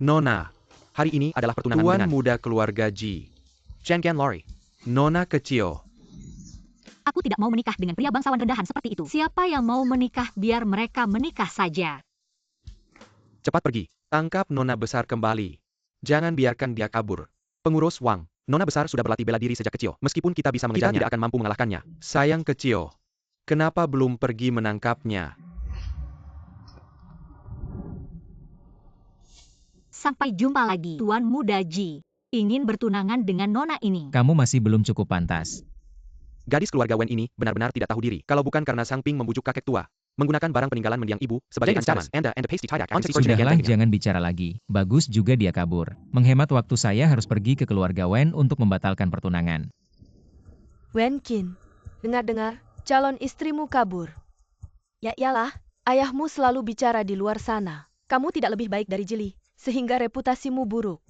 Nona, hari ini adalah pertunanganmu dengan Tuan muda keluarga Ji. Chen Lori. Nona kecil. Aku tidak mau menikah dengan pria bangsawan rendahan seperti itu. Siapa yang mau menikah, biar mereka menikah saja. Cepat pergi. Tangkap Nona besar kembali. Jangan biarkan dia kabur. Pengurus Wang, Nona besar sudah berlatih bela diri sejak kecil. Meskipun kita bisa mengejarnya, kita tidak akan mampu mengalahkannya. Sayang kecil. Kenapa belum pergi menangkapnya? Sampai jumpa lagi, Tuan Muda Ji. Ingin bertunangan dengan Nona ini. Kamu masih belum cukup pantas. Gadis keluarga Wen ini benar-benar tidak tahu diri. Kalau bukan karena Sang Ping membujuk kakek tua, menggunakan barang peninggalan mendiang ibu sebagai ancaman. Sudahlah, jangan bicara lagi. Bagus juga dia kabur. Menghemat waktu, saya harus pergi ke keluarga Wen untuk membatalkan pertunangan. Wen Qin, dengar-dengar calon istrimu kabur. Ya iyalah, ayahmu selalu bicara di luar sana. Kamu tidak lebih baik dari Jili, sehingga reputasimu buruk.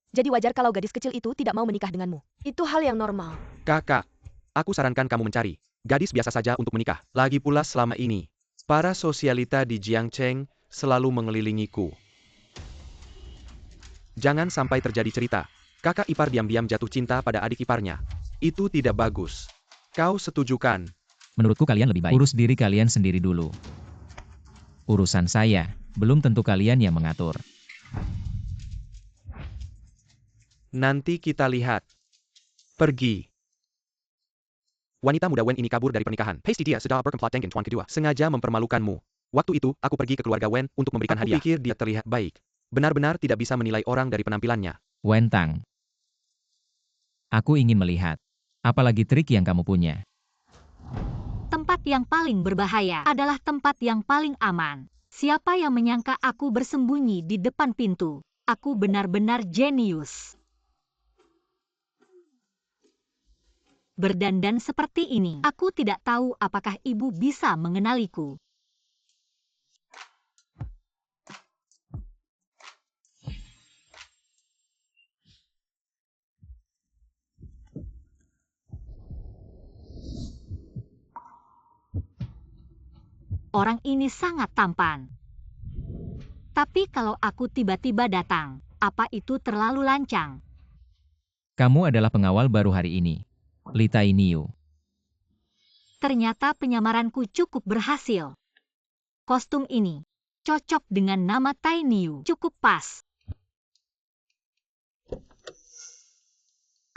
Jadi wajar kalau gadis kecil itu tidak mau menikah denganmu. Itu hal yang normal. Kakak, aku sarankan kamu mencari gadis biasa saja untuk menikah. Lagi pula selama ini, para sosialita di Jiangcheng selalu mengelilingiku. Jangan sampai terjadi cerita kakak ipar diam-diam jatuh cinta pada adik iparnya. Itu tidak bagus. Kau setuju kan? Menurutku kalian lebih baik urus diri kalian sendiri dulu. Urusan saya, belum tentu kalian yang mengatur. Nanti kita lihat. Pergi. Wanita muda Wen ini kabur dari pernikahan. Pasti dia sedang berkomplot dengan tuan kedua. Sengaja mempermalukanmu. Waktu itu, aku pergi ke keluarga Wen untuk memberikan hadiah. Aku pikir dia terlihat baik. Benar-benar tidak bisa menilai orang dari penampilannya. Wen Tang. Aku ingin melihat. Apalagi trik yang kamu punya. Tempat yang paling berbahaya adalah tempat yang paling aman. Siapa yang menyangka aku bersembunyi di depan pintu? Aku benar-benar jenius. Berdandan seperti ini, aku tidak tahu apakah ibu bisa mengenaliku. Orang ini sangat tampan. Tapi kalau aku tiba-tiba datang, apa itu terlalu lancang? Kamu adalah pengawal baru hari ini. Li Tai Niu. Ternyata penyamaranku cukup berhasil. Kostum ini cocok dengan nama Tai Niu, cukup pas.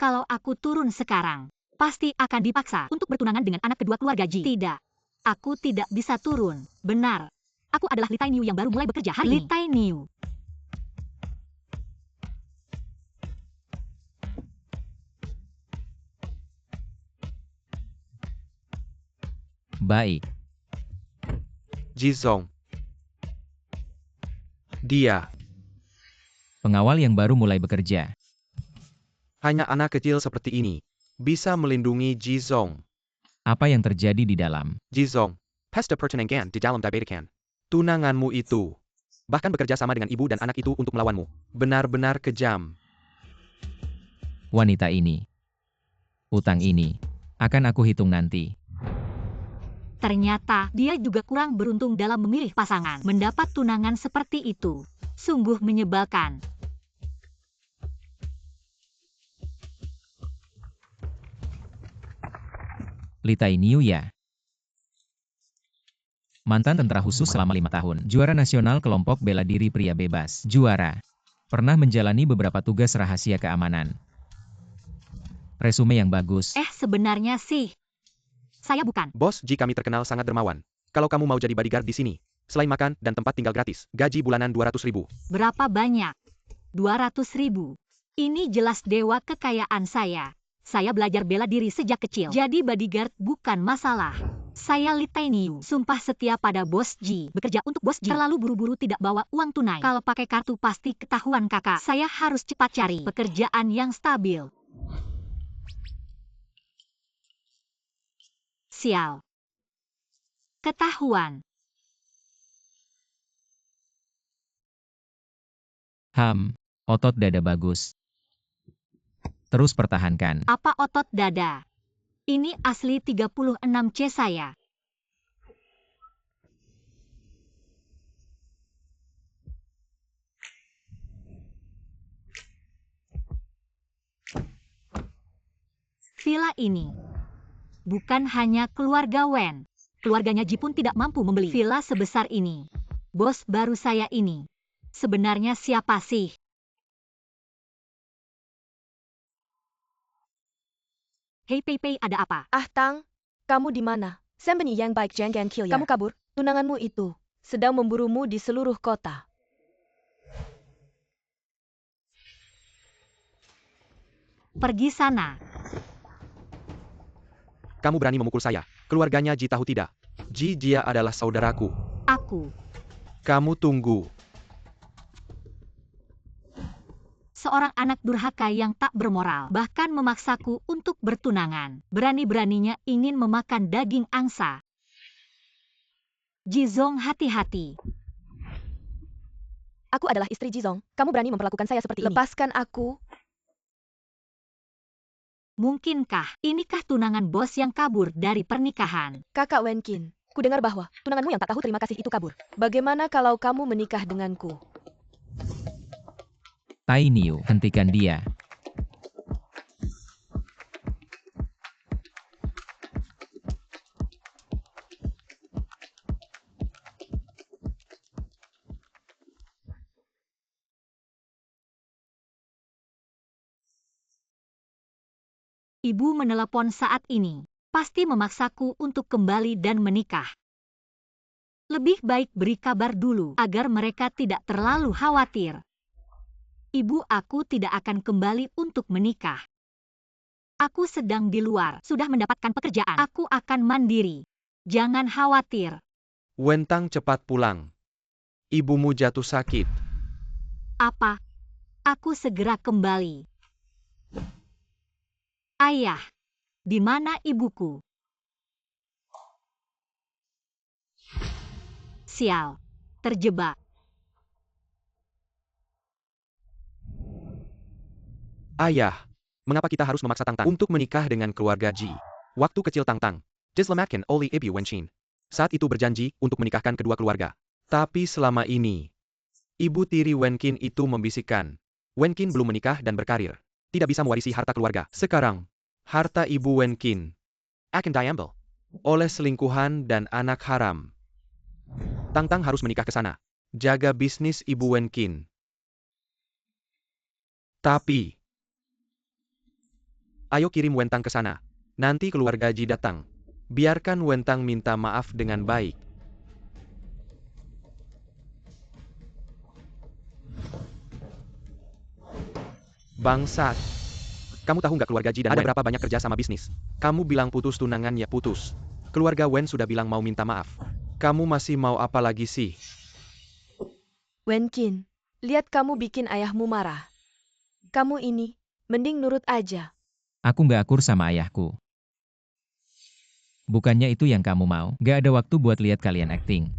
Kalau aku turun sekarang, pasti akan dipaksa untuk bertunangan dengan anak kedua keluarga Ji. Tidak, aku tidak bisa turun. Benar, aku adalah Li Tai Niu yang baru mulai bekerja hari ini. Li Tai Niu. Baik. Jizong. Dia. Pengawal yang baru mulai bekerja. Hanya anak kecil seperti ini bisa melindungi Jizong. Apa yang terjadi di dalam? Jizong, pesta pertunangan di dalam diabetikan. Tunanganmu itu. Bahkan bekerja sama dengan ibu dan anak itu untuk melawanmu. Benar-benar kejam. Wanita ini. Utang ini. Akan aku hitung nanti. Ternyata dia juga kurang beruntung dalam memilih pasangan. Mendapat tunangan seperti itu sungguh menyebalkan. Li Tai Niu ya. Mantan tentara khusus selama 5 tahun. Juara nasional kelompok bela diri pria bebas. Juara. Pernah menjalani beberapa tugas rahasia keamanan. Resume yang bagus. Sebenarnya sih, saya bukan. Bos Ji kami terkenal sangat dermawan. Kalau kamu mau jadi bodyguard di sini, selain makan dan tempat tinggal gratis, gaji bulanan 200.000. Berapa banyak? 200.000. Ini jelas dewa kekayaan saya. Saya belajar bela diri sejak kecil. Jadi bodyguard bukan masalah. Saya Li Tai Niu, sumpah setia pada Bos Ji. Bekerja untuk Bos Ji. Terlalu buru-buru tidak bawa uang tunai. Kalau pakai kartu pasti ketahuan kakak. Saya harus cepat cari pekerjaan yang stabil. Sial. Ketahuan. Otot dada bagus. Terus pertahankan. Apa otot dada? Ini asli 36C saya. villa ini. Bukan hanya keluarga Wen. Keluarganya Ji pun tidak mampu membeli villa sebesar ini. Bos baru saya ini. Sebenarnya siapa sih? Hei Pei Pei, ada apa? Ah Tang, kamu di mana? Sembeni yang baik jangan kill ya. Kamu kabur, tunanganmu itu sedang memburumu di seluruh kota. Pergi sana. Kamu berani memukul saya. Keluarganya Ji tahu tidak? Ji Jia adalah saudaraku. Aku. Kamu tunggu. Seorang anak durhaka yang tak bermoral, bahkan memaksaku untuk bertunangan. Berani-beraninya ingin memakan daging angsa. Jizong, hati-hati. Aku adalah istri Jizong. Kamu berani memperlakukan saya seperti ini. Lepaskan aku. Mungkinkah inikah tunangan bos yang kabur dari pernikahan? Kakak Wenkin, ku dengar bahwa tunanganmu yang tak tahu terima kasih itu kabur. Bagaimana kalau kamu menikah denganku? Tai Niu, hentikan dia. Ibu menelepon saat ini. Pasti memaksaku untuk kembali dan menikah. Lebih baik beri kabar dulu agar mereka tidak terlalu khawatir. Ibu aku tidak akan kembali untuk menikah. Aku sedang di luar, sudah mendapatkan pekerjaan. Aku akan mandiri. Jangan khawatir. Wentang cepat pulang. Ibumu jatuh sakit. Apa? Aku segera kembali. Ayah, di mana ibuku? Sial, terjebak. Ayah, mengapa kita harus memaksa Tang Tang untuk menikah dengan keluarga Ji? Waktu kecil Tang Tang diselamatkan oleh Ibu Wenqin. Saat itu berjanji untuk menikahkan kedua keluarga. Tapi selama ini, ibu tiri Wenqin itu membisikkan, Wenqin belum menikah dan berkarir. Tidak bisa mewarisi harta keluarga. Sekarang, harta ibu Wenqin akan diambil oleh selingkuhan dan anak haram. Tang Tang harus menikah ke sana. Jaga bisnis ibu Wenqin. Tapi, ayo kirim Wentang ke sana. Nanti keluarga Ji datang. Biarkan Wentang minta maaf dengan baik. Bangsat. Kamu tahu nggak keluarga Ji dan ada berapa banyak kerja sama bisnis? Kamu bilang putus tunangan ya putus. Keluarga Wen sudah bilang mau minta maaf. Kamu masih mau apa lagi sih? Wenkin, lihat kamu bikin ayahmu marah. Kamu ini, mending nurut aja. Aku nggak akur sama ayahku. Bukannya itu yang kamu mau? Nggak ada waktu buat lihat kalian acting.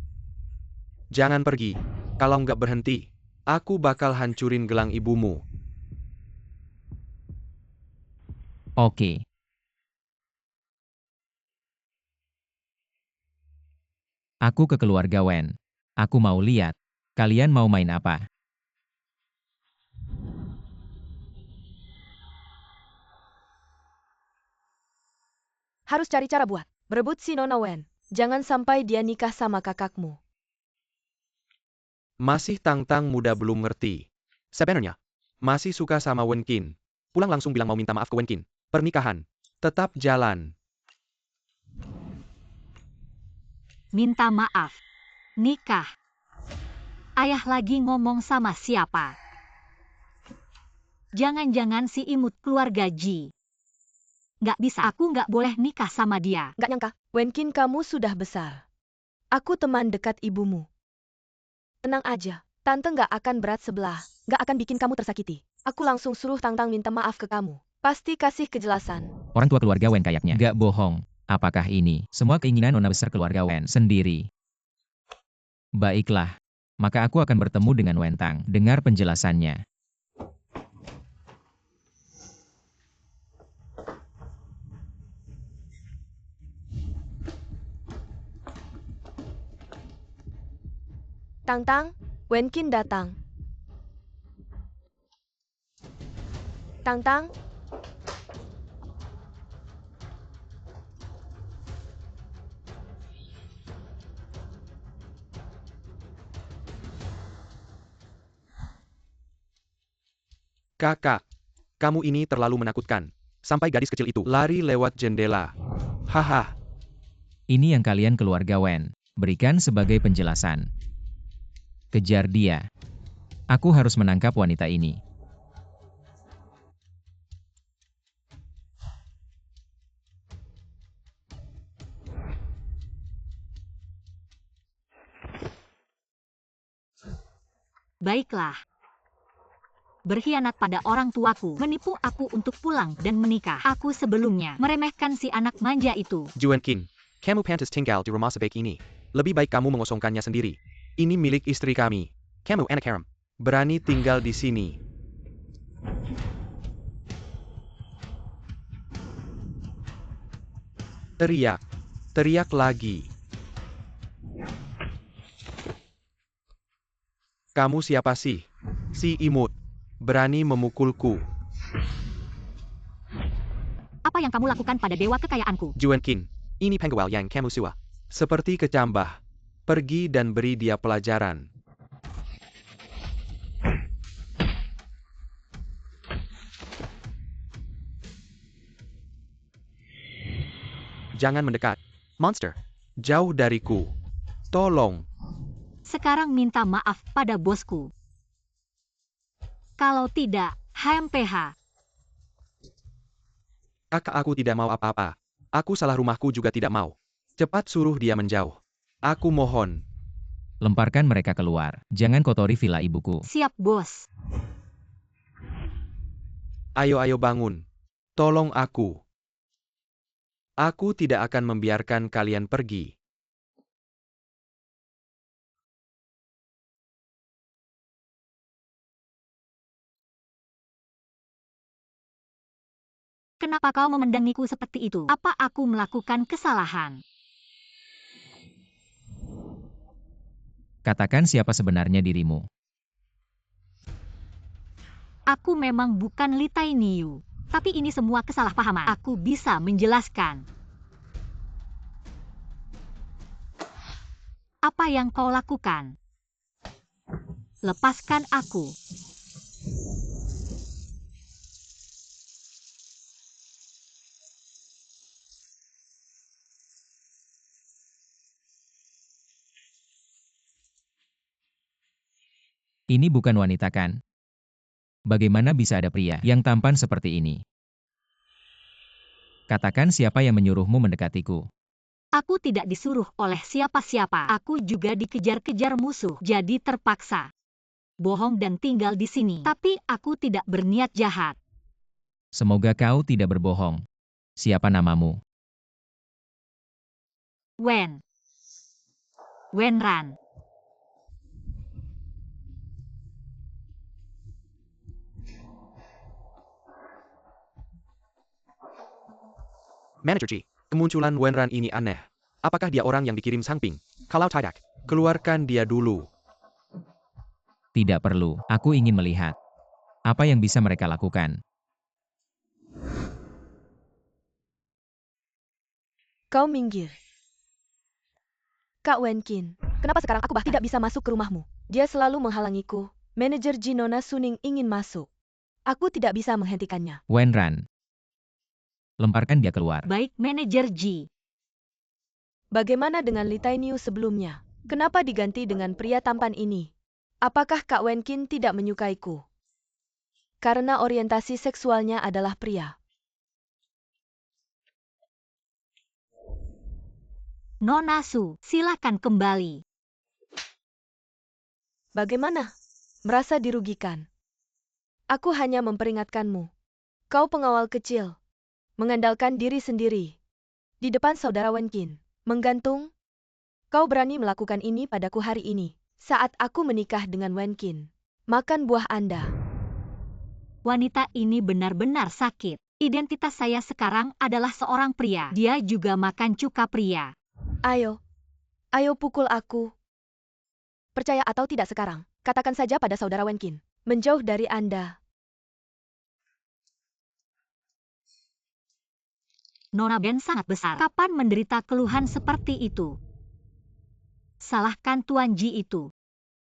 Jangan pergi. Kalau nggak berhenti, aku bakal hancurin gelang ibumu. Oke. Aku ke keluarga Wen. Aku mau lihat. Kalian mau main apa? Harus cari cara buat berebut si Nona Wen. Jangan sampai dia nikah sama kakakmu. Masih Tang Tang muda belum ngerti. Sebenarnya, masih suka sama Wenqin. Pulang langsung bilang mau minta maaf ke Wenqin. Pernikahan tetap jalan. Minta maaf. Nikah. Ayah lagi ngomong sama siapa? Jangan-jangan si imut keluarga Ji. Nggak bisa, aku nggak boleh nikah sama dia. Nggak nyangka, Wenkin kamu sudah besar. Aku teman dekat ibumu. Tenang aja, tante nggak akan berat sebelah. Nggak akan bikin kamu tersakiti. Aku langsung suruh Tang Tang minta maaf ke kamu. Pasti kasih kejelasan. Orang tua keluarga Wen kayaknya. Nggak bohong. Apakah ini semua keinginan nona besar keluarga Wen sendiri? Baiklah. Maka aku akan bertemu dengan Wentang. Dengar penjelasannya. Tang Tang, Wenkin datang. Tang Tang. Kakak, kamu ini terlalu menakutkan. Sampai gadis kecil itu lari lewat jendela. Haha, Ini yang kalian keluarga Wen berikan sebagai penjelasan. Kejar dia. Aku harus menangkap wanita ini. Baiklah. Berkhianat pada orang tuaku, menipu aku untuk pulang dan menikah. Aku sebelumnya meremehkan si anak manja itu. Juan Kin, kamu pantas tinggal di rumah sebaik ini. Lebih baik kamu mengosongkannya sendiri. Ini milik istri kami. Kamu anak haram. Berani tinggal di sini. Teriak. Teriak lagi. Kamu siapa sih? Si imut. Berani memukulku. Apa yang kamu lakukan pada dewa kekayaanku? Juan Kin, ini penggawal yang kamu suka. Seperti kecambah. Pergi dan beri dia pelajaran. Jangan mendekat. Monster. Jauh dariku. Tolong. Sekarang minta maaf pada bosku. Kalau tidak, HMPH. Kakak aku tidak mau apa-apa. Aku salah rumahku juga tidak mau. Cepat suruh dia menjauh. Aku mohon. Lemparkan mereka keluar. Jangan kotori villa ibuku. Siap, bos. Ayo bangun. Tolong aku. Aku tidak akan membiarkan kalian pergi. Kenapa kau memandangiku seperti itu? Apa aku melakukan kesalahan? Katakan siapa sebenarnya dirimu. Aku memang bukan Li Tainiu. Tapi ini semua kesalahpahaman. Aku bisa menjelaskan. Apa yang kau lakukan? Lepaskan aku. Ini bukan wanita kan? Bagaimana bisa ada pria yang tampan seperti ini? Katakan siapa yang menyuruhmu mendekatiku. Aku tidak disuruh oleh siapa-siapa. Aku juga dikejar-kejar musuh, jadi terpaksa bohong dan tinggal di sini. Tapi aku tidak berniat jahat. Semoga kau tidak berbohong. Siapa namamu? Wen Ran. Manager Ji, kemunculan Wenran ini aneh. Apakah dia orang yang dikirim Sang Ping? Kalau tidak, keluarkan dia dulu. Tidak perlu. Aku ingin melihat. Apa yang bisa mereka lakukan? Kau minggir. Kak Wenkin, kenapa sekarang aku bahkan tidak bisa masuk ke rumahmu? Dia selalu menghalangiku. Manajer Jinona Suning ingin masuk. Aku tidak bisa menghentikannya. Wenran. Lemparkan dia keluar. Baik, Manajer Ji. Bagaimana dengan Li Tainiu sebelumnya? Kenapa diganti dengan pria tampan ini? Apakah Kak Wenkin tidak menyukaiku? Karena orientasi seksualnya adalah pria. Nona Su, silakan kembali. Bagaimana? Merasa dirugikan? Aku hanya memperingatkanmu. Kau pengawal kecil. Mengandalkan diri sendiri. Di depan saudara Wenkin. Menggantung? Kau berani melakukan ini padaku hari ini. Saat aku menikah dengan Wenkin. Makan buah Anda. Wanita ini benar-benar sakit. Identitas saya sekarang adalah seorang pria. Dia juga makan cuka pria. Ayo. Ayo pukul aku. Percaya atau tidak sekarang. Katakan saja pada saudara Wenkin. Menjauh dari Anda. Nona Ben sangat besar. Kapan menderita keluhan seperti itu? Salahkan Tuan Ji itu.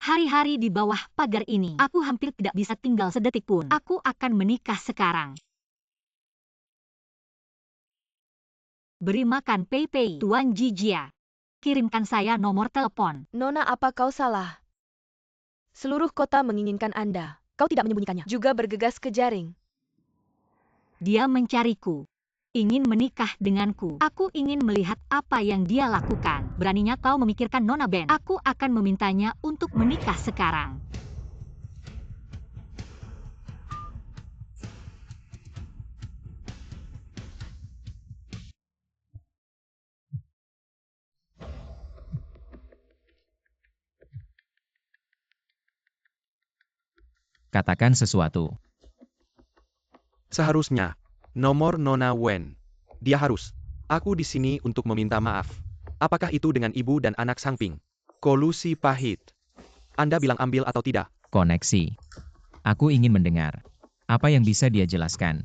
Hari-hari di bawah pagar ini, aku hampir tidak bisa tinggal sedetik pun. Aku akan menikah sekarang. Beri makan Pei-Pei, Tuan Jijia. Kirimkan saya nomor telepon. Nona, apa kau salah? Seluruh kota menginginkan Anda. Kau tidak menyembunyikannya. Juga bergegas ke jaring. Dia mencariku. Ingin menikah denganku. Aku ingin melihat apa yang dia lakukan. Beraninya kau memikirkan Nona Ben. Aku akan memintanya untuk menikah sekarang. Katakan sesuatu. Seharusnya, nomor Nona Wen. Dia harus. Aku di sini untuk meminta maaf. Apakah itu dengan ibu dan anak Sangping? Kolusi pahit. Anda bilang ambil atau tidak? Koneksi. Aku ingin mendengar. Apa yang bisa dia jelaskan?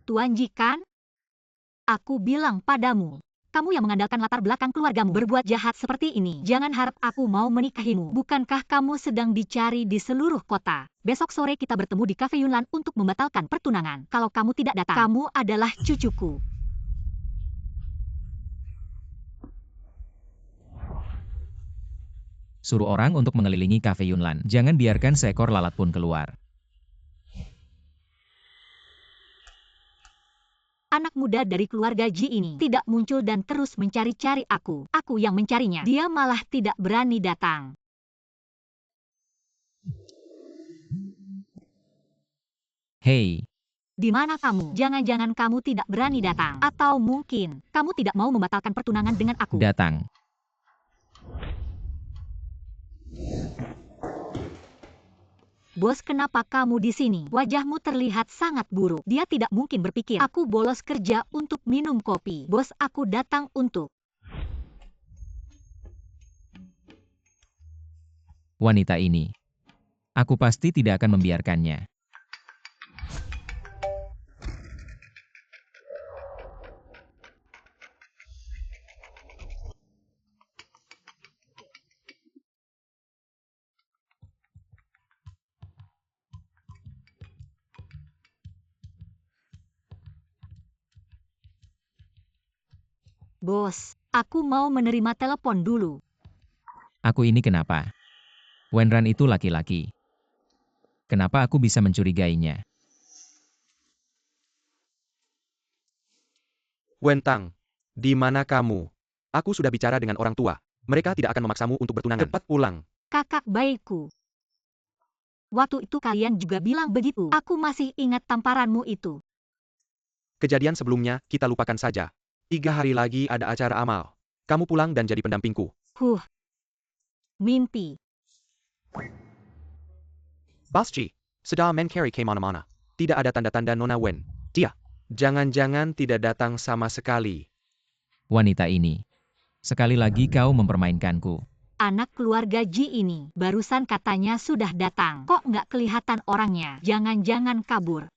Tuan Jikan, aku bilang padamu. Kamu yang mengandalkan latar belakang keluargamu berbuat jahat seperti ini. Jangan harap aku mau menikahimu. Bukankah kamu sedang dicari di seluruh kota? Besok sore kita bertemu di Cafe Yunlan untuk membatalkan pertunangan. Kalau kamu tidak datang, kamu adalah cucuku. Suruh orang untuk mengelilingi Cafe Yunlan. Jangan biarkan seekor lalat pun keluar. Anak muda dari keluarga Ji ini tidak muncul dan terus mencari-cari aku. Aku yang mencarinya. Dia malah tidak berani datang. Hei, Di mana kamu? Jangan-jangan kamu tidak berani datang. Atau mungkin kamu tidak mau membatalkan pertunangan dengan aku. datang. Bos, kenapa kamu di sini? Wajahmu terlihat sangat buruk. Dia tidak mungkin berpikir aku bolos kerja untuk minum kopi. Bos, aku datang untuk... Wanita ini. Aku pasti tidak akan membiarkannya. Bos, aku mau menerima telepon dulu. Aku ini kenapa? Wenran itu laki-laki. Kenapa aku bisa mencurigainya? Wentang, di mana kamu? Aku sudah bicara dengan orang tua. Mereka tidak akan memaksamu untuk bertunangan. Cepat pulang. Kakak baikku. Waktu itu kalian juga bilang begitu. Aku masih ingat tamparanmu itu. Kejadian sebelumnya, kita lupakan saja. 3 hari lagi ada acara amal. Kamu pulang dan jadi pendampingku. Mimpi. Basci, sedang mencari kemana-mana. Tidak ada tanda-tanda Nona Wen. Dia, jangan-jangan tidak datang sama sekali. Wanita ini. Sekali lagi kau mempermainkanku. Anak keluarga Ji ini barusan katanya sudah datang. Kok nggak kelihatan orangnya? Jangan-jangan kabur.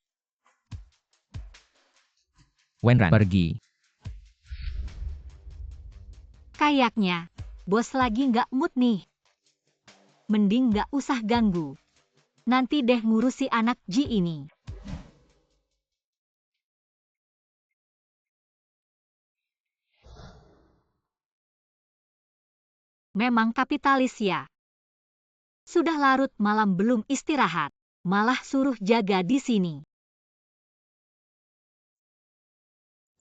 Wenran, pergi. Kayaknya, bos lagi nggak mood nih. Mending nggak usah ganggu. Nanti deh ngurusi anak Ji ini. Memang kapitalis ya. Sudah larut malam belum istirahat. Malah suruh jaga di sini.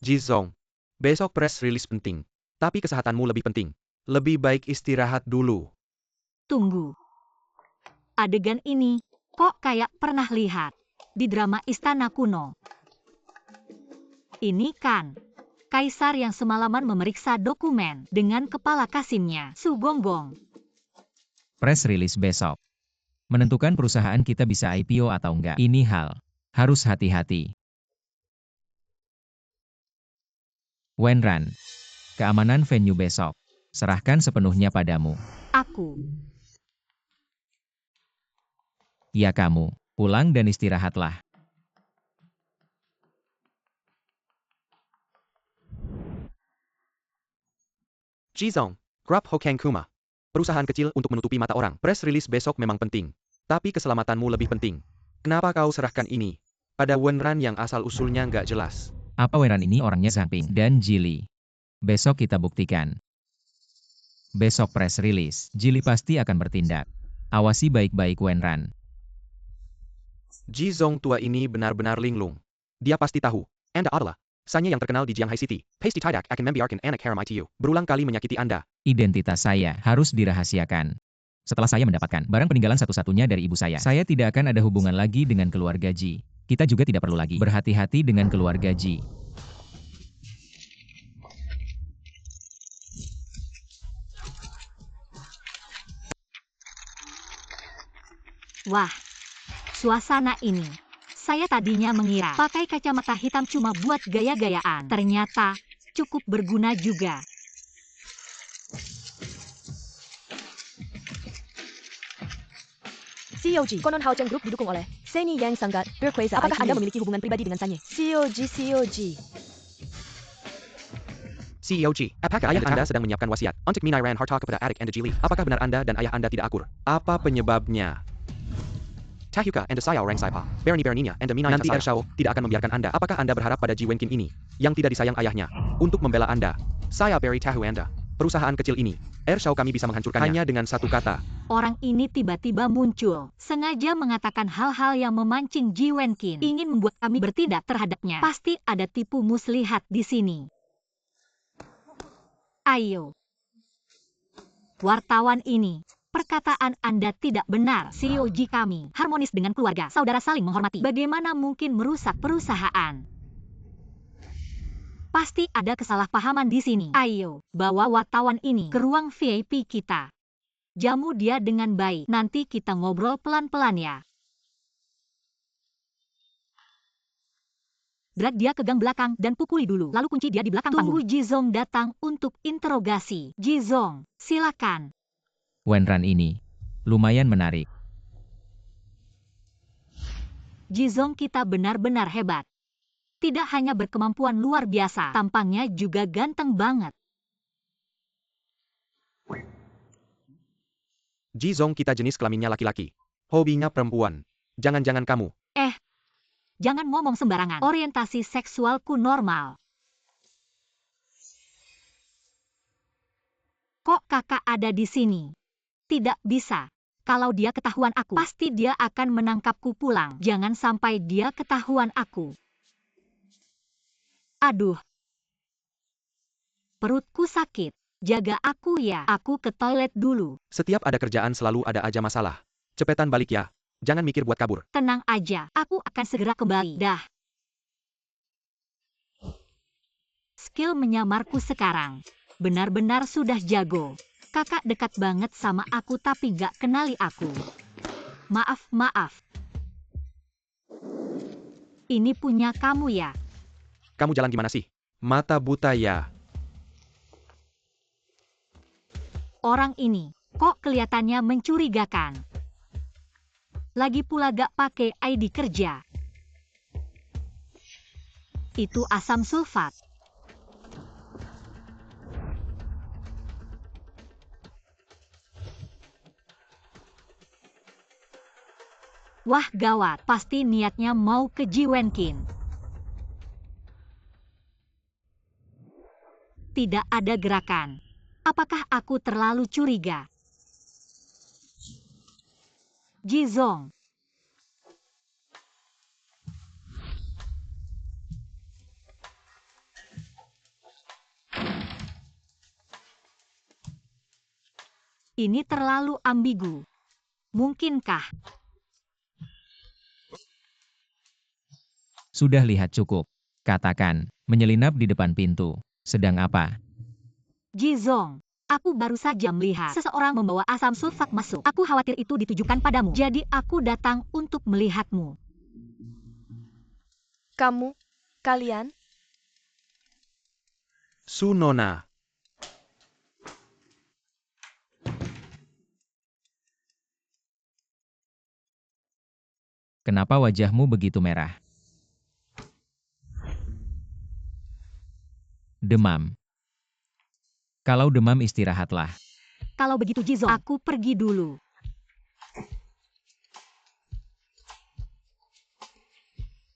Jizong, besok press release penting. Tapi kesehatanmu lebih penting. Lebih baik istirahat dulu. Tunggu. Adegan ini, kok kayak pernah lihat di drama Istana Kuno. Ini kan Kaisar yang semalaman memeriksa dokumen dengan kepala Kasimnya, Su Gonggong. Press release besok. Menentukan perusahaan kita bisa IPO atau enggak. Ini hal. Harus hati-hati. Wenran. Keamanan venue besok. Serahkan sepenuhnya padamu. Aku. Ya kamu. Pulang dan istirahatlah. Jizong, Grup Hokang Kuma. Perusahaan kecil untuk menutupi mata orang. Press release besok memang penting. Tapi keselamatanmu lebih penting. Kenapa kau serahkan ini pada Wenran yang asal-usulnya nggak jelas? Apa Wenran ini orangnya Zhang Ping dan Jili? Besok kita buktikan. Besok press release, Jili pasti akan bertindak. Awasi baik-baik Wenran. Jizong tua ini benar-benar linglung. Dia pasti tahu. Anda adalah Sanya yang terkenal di Jianghai City. Pasty tidak akan membiarkan anak harem itu berulang kali menyakiti Anda. Identitas saya harus dirahasiakan. Setelah saya mendapatkan barang peninggalan satu-satunya dari ibu saya tidak akan ada hubungan lagi dengan keluarga Ji. Kita juga tidak perlu lagi berhati-hati dengan keluarga Ji. Wah, suasana ini. Saya tadinya mengira pakai kacamata hitam cuma buat gaya-gayaan. Ternyata cukup berguna juga. COG, konon Hao Cheng Group didukung oleh Seni Yang sangat berkuasa. Apakah Anda memiliki hubungan pribadi dengan Sanye? COG. COG, apakah ayah Anda sedang menyiapkan wasiat untuk menyerahkan harta kepada adik Anda Jili? Apakah benar Anda dan ayah Anda tidak akur? Apa penyebabnya? Tahuka Anda saya orang Saipa. Berani-beraninya Anda minai nanti Ershao tidak akan membiarkan Anda. Apakah Anda berharap pada Ji Wenkin ini, yang tidak disayang ayahnya, untuk membela Anda? Saya beri tahu Anda. Perusahaan kecil ini, Ershao kami bisa menghancurkannya hanya dengan satu kata. Orang ini tiba-tiba muncul, sengaja mengatakan hal-hal yang memancing Ji Wenkin, ingin membuat kami bertindak terhadapnya. Pasti ada tipu muslihat di sini. Ayo. Wartawan ini, perkataan Anda tidak benar. COG kami harmonis dengan keluarga, saudara saling menghormati. Bagaimana mungkin merusak perusahaan? Pasti ada kesalahpahaman di sini. Ayo, bawa wartawan ini ke ruang VIP kita. Jamu dia dengan baik. Nanti kita ngobrol pelan-pelan ya. Drag dia ke gang belakang dan pukuli dulu. Lalu kunci dia di belakang panggung. Tunggu Jizong datang untuk interogasi. Jizong, silakan. Wenran ini lumayan menarik. Jizong kita benar-benar hebat. Tidak hanya berkemampuan luar biasa, tampangnya juga ganteng banget. Jizong kita jenis kelaminnya laki-laki. Hobinya perempuan. Jangan-jangan kamu. Jangan ngomong sembarangan. Orientasi seksualku normal. Kok kakak ada di sini? Tidak bisa. Kalau dia ketahuan aku, pasti dia akan menangkapku pulang. Jangan sampai dia ketahuan aku. Aduh. Perutku sakit. Jaga aku ya. Aku ke toilet dulu. Setiap ada kerjaan selalu ada aja masalah. Cepetan balik ya. Jangan mikir buat kabur. Tenang aja. Aku akan segera kembali. Dah. Skill menyamarku sekarang. Benar-benar sudah jago. Kakak dekat banget sama aku tapi gak kenali aku. Maaf. Ini punya kamu ya? Kamu jalan gimana sih? Mata buta ya. Orang ini, kok kelihatannya mencurigakan. Lagi pula gak pakai ID kerja. Itu asam sulfat. Wah gawat, pasti niatnya mau ke Ji Wenkin. Tidak ada gerakan. Apakah aku terlalu curiga? Jizong. Ini terlalu ambigu. Mungkinkah? Sudah lihat cukup. Katakan, menyelinap di depan pintu. Sedang apa? Jizong, aku baru saja melihat seseorang membawa asam sulfat masuk. Aku khawatir itu ditujukan padamu. Jadi aku datang untuk melihatmu. Kalian? Sunona. Kenapa wajahmu begitu merah? Demam. Kalau demam istirahatlah. Kalau begitu Jizong, aku pergi dulu.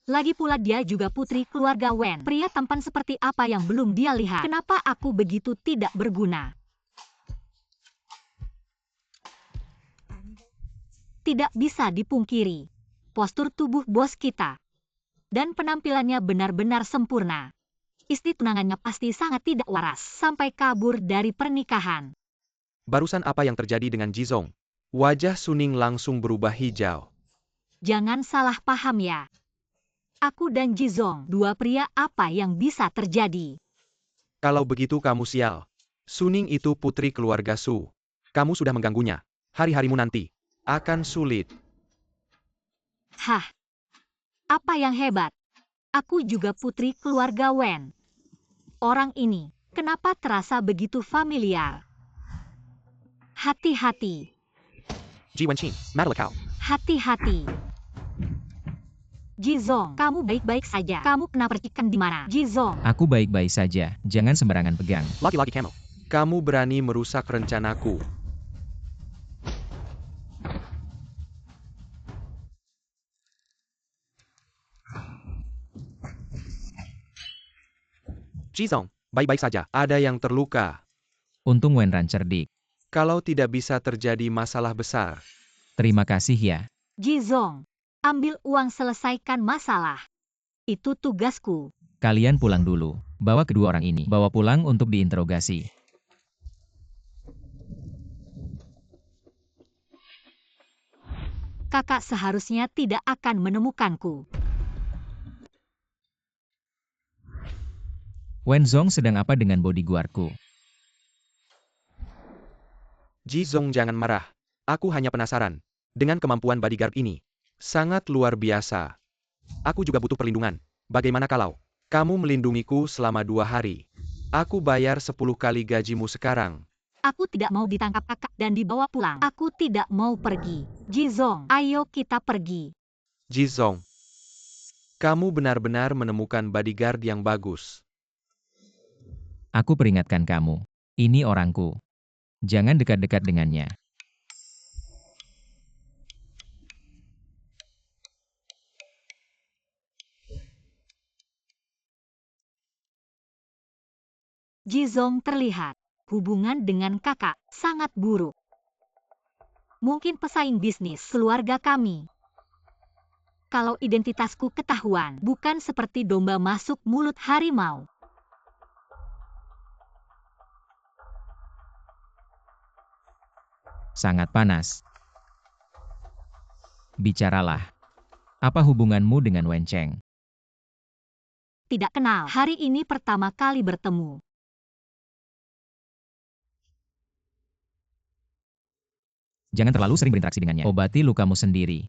Lagi pula dia juga putri keluarga Wen. Pria tampan seperti apa yang belum dia lihat? Kenapa aku begitu tidak berguna? Tidak bisa dipungkiri. Postur tubuh bos kita dan penampilannya benar-benar sempurna. Istri tunangannya pasti sangat tidak waras sampai kabur dari pernikahan. Barusan apa yang terjadi dengan Jizong? Wajah Suning langsung berubah hijau. Jangan salah paham ya. Aku dan Jizong, dua pria, apa yang bisa terjadi? Kalau begitu kamu sial. Suning itu putri keluarga Su. Kamu sudah mengganggunya. Hari-harimu nanti akan sulit. Hah? Apa yang hebat? Aku juga putri keluarga Wen. Orang ini, kenapa terasa begitu familiar? Hati-hati, Ji Wenqin, Madalakau. hati-hati. Jizong, kamu baik-baik saja. Kamu kena percikan di mana? Jizong, Aku baik-baik saja, jangan sembarangan pegang. Laki-laki Camel. Kamu berani merusak rencanaku. Jizong, baik-baik saja. Ada yang terluka. Untung Wenran cerdik. Kalau tidak bisa terjadi masalah besar. Terima kasih ya. Jizong, ambil uang selesaikan masalah. Itu tugasku. Kalian pulang dulu. Bawa kedua orang ini. Bawa pulang untuk diinterogasi. Kakak seharusnya tidak akan menemukanku. Wenzong sedang apa dengan bodyguardku? Jizong jangan marah. Aku hanya penasaran. Dengan kemampuan bodyguard ini. Sangat luar biasa. Aku juga butuh perlindungan. Bagaimana kalau kamu melindungiku selama 2 hari? Aku bayar 10 kali gajimu sekarang. Aku tidak mau ditangkap kakak dan dibawa pulang. Aku tidak mau pergi. Jizong, ayo kita pergi. Jizong. Kamu benar-benar menemukan bodyguard yang bagus. Aku peringatkan kamu. Ini orangku. Jangan dekat-dekat dengannya. Jizong terlihat hubungan dengan kakak sangat buruk. Mungkin pesaing bisnis keluarga kami. Kalau identitasku ketahuan, bukan seperti domba masuk mulut harimau. Sangat panas. Bicaralah. Apa hubunganmu dengan Wencheng? Tidak kenal, hari ini pertama kali bertemu. Jangan terlalu sering berinteraksi dengannya. Obati lukamu sendiri.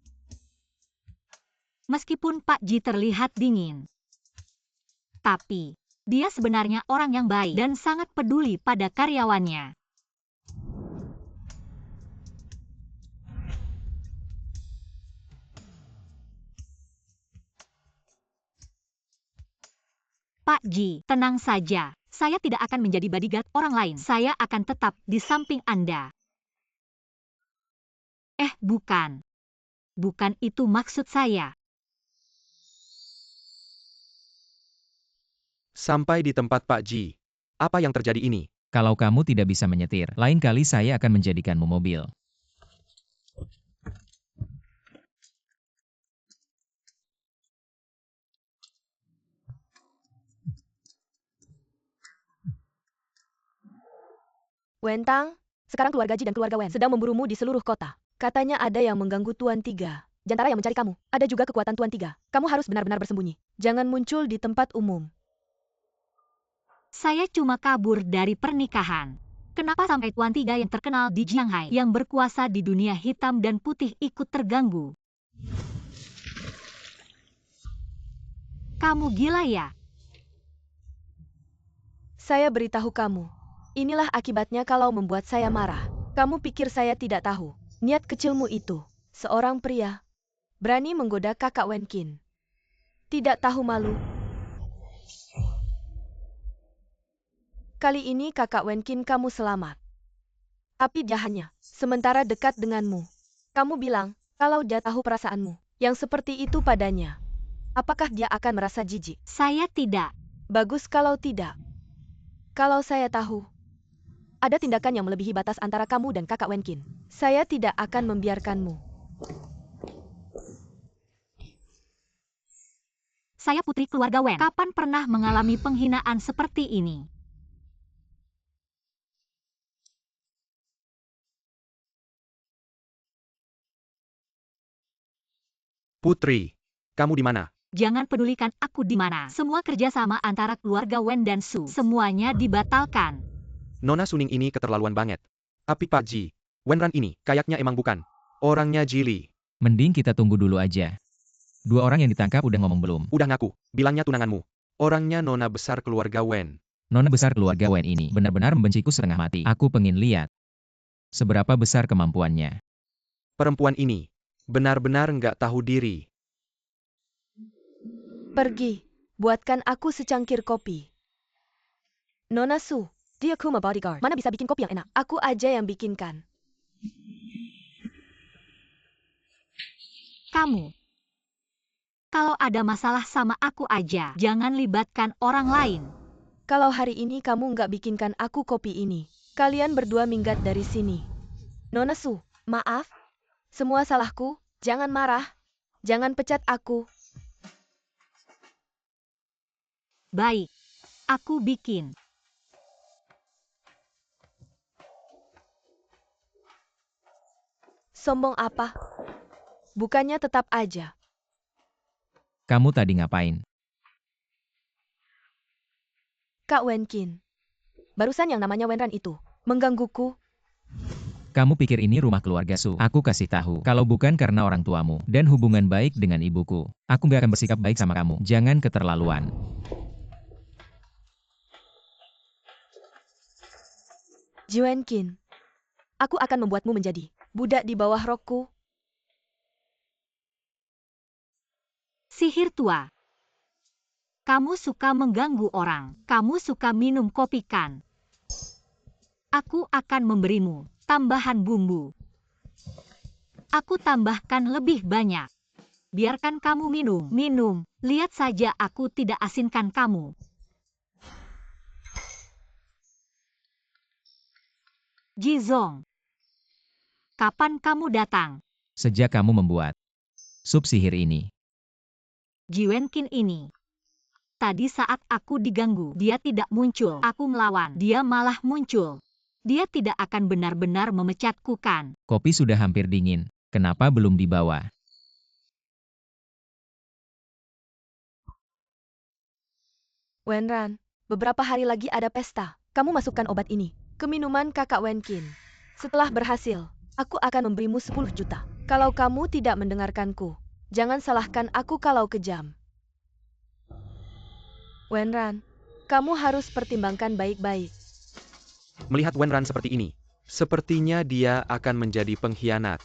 Meskipun Pak Ji terlihat dingin, tapi dia sebenarnya orang yang baik dan sangat peduli pada karyawannya. Pak Ji, tenang saja. Saya tidak akan menjadi bodyguard orang lain. Saya akan tetap di samping Anda. Bukan. Bukan itu maksud saya. Sampai di tempat Pak Ji. Apa yang terjadi ini? Kalau kamu tidak bisa menyetir, lain kali saya akan menjadikanmu mobil. Wentang, sekarang keluarga Ji dan keluarga Wen sedang memburumu di seluruh kota. Katanya ada yang mengganggu Tuan Tiga. Jantara yang mencari kamu. Ada juga kekuatan Tuan Tiga. Kamu harus benar-benar bersembunyi. Jangan muncul di tempat umum. Saya cuma kabur dari pernikahan. Kenapa sampai Tuan Tiga yang terkenal di Jianghai yang berkuasa di dunia hitam dan putih ikut terganggu? Kamu gila ya? Saya beritahu kamu. Inilah akibatnya kalau membuat saya marah. Kamu pikir saya tidak tahu. Niat kecilmu itu. Seorang pria. Berani menggoda kakak Wenqin. Tidak tahu malu. Kali ini kakak Wenkin kamu selamat. Tapi dia hanya sementara dekat denganmu. Kamu bilang, kalau dia tahu perasaanmu, yang seperti itu padanya. Apakah dia akan merasa jijik? Saya tidak. Bagus kalau tidak. Kalau saya tahu, ada tindakan yang melebihi batas antara kamu dan kakak Wenkin, saya tidak akan membiarkanmu. Saya putri keluarga Wen. Kapan pernah mengalami penghinaan seperti ini? Putri, kamu di mana? Jangan pedulikan aku di mana. Semua kerjasama antara keluarga Wen dan Su, semuanya dibatalkan. Nona Suning ini keterlaluan banget. Tapi Pak Ji, Wenran ini kayaknya emang bukan orangnya Jili. Mending kita tunggu dulu aja. 2 orang yang ditangkap udah ngomong belum? Udah ngaku, bilangnya tunanganmu. Orangnya nona besar keluarga Wen. Nona besar keluarga Wen ini benar-benar membenciku setengah mati. Aku pengen lihat seberapa besar kemampuannya. Perempuan ini benar-benar nggak tahu diri. Pergi, buatkan aku secangkir kopi. Nona Su, dia cuma bodyguard. Mana bisa bikin kopi yang enak? Aku aja yang bikinkan. Kamu. Kalau ada masalah sama aku aja, jangan libatkan orang lain. Kalau hari ini kamu nggak bikinkan aku kopi ini, kalian berdua minggat dari sini. Nona Su, maaf. Semua salahku, jangan marah. Jangan pecat aku. Baik, aku bikin. Sombong apa? Bukannya tetap aja. Kamu tadi ngapain? Kak Wenkin. Barusan yang namanya Wenran itu menggangguku. Kamu pikir ini rumah keluarga Su? Aku kasih tahu, kalau bukan karena orang tuamu dan hubungan baik dengan ibuku, aku gak akan bersikap baik sama kamu. Jangan keterlaluan. Ji Wenkin, aku akan membuatmu menjadi budak di bawah rokku. Sihir tua. Kamu suka mengganggu orang. Kamu suka minum kopi kan? Aku akan memberimu tambahan bumbu. Aku tambahkan lebih banyak. Biarkan kamu minum. Lihat saja aku tidak asinkan kamu. Jizong. Kapan kamu datang? Sejak kamu membuat sup sihir ini. Ji Wenkin ini. Tadi saat aku diganggu, dia tidak muncul. Aku melawan, dia malah muncul. Dia tidak akan benar-benar memecatku kan? Kopi sudah hampir dingin. Kenapa belum dibawa? Wenran, beberapa hari lagi ada pesta. Kamu masukkan obat ini ke minuman kakak Wenkin. Setelah berhasil, aku akan memberimu 10 juta. Kalau kamu tidak mendengarkanku, jangan salahkan aku kalau kejam. Wenran, kamu harus pertimbangkan baik-baik. Melihat Wenran seperti ini, sepertinya dia akan menjadi pengkhianat.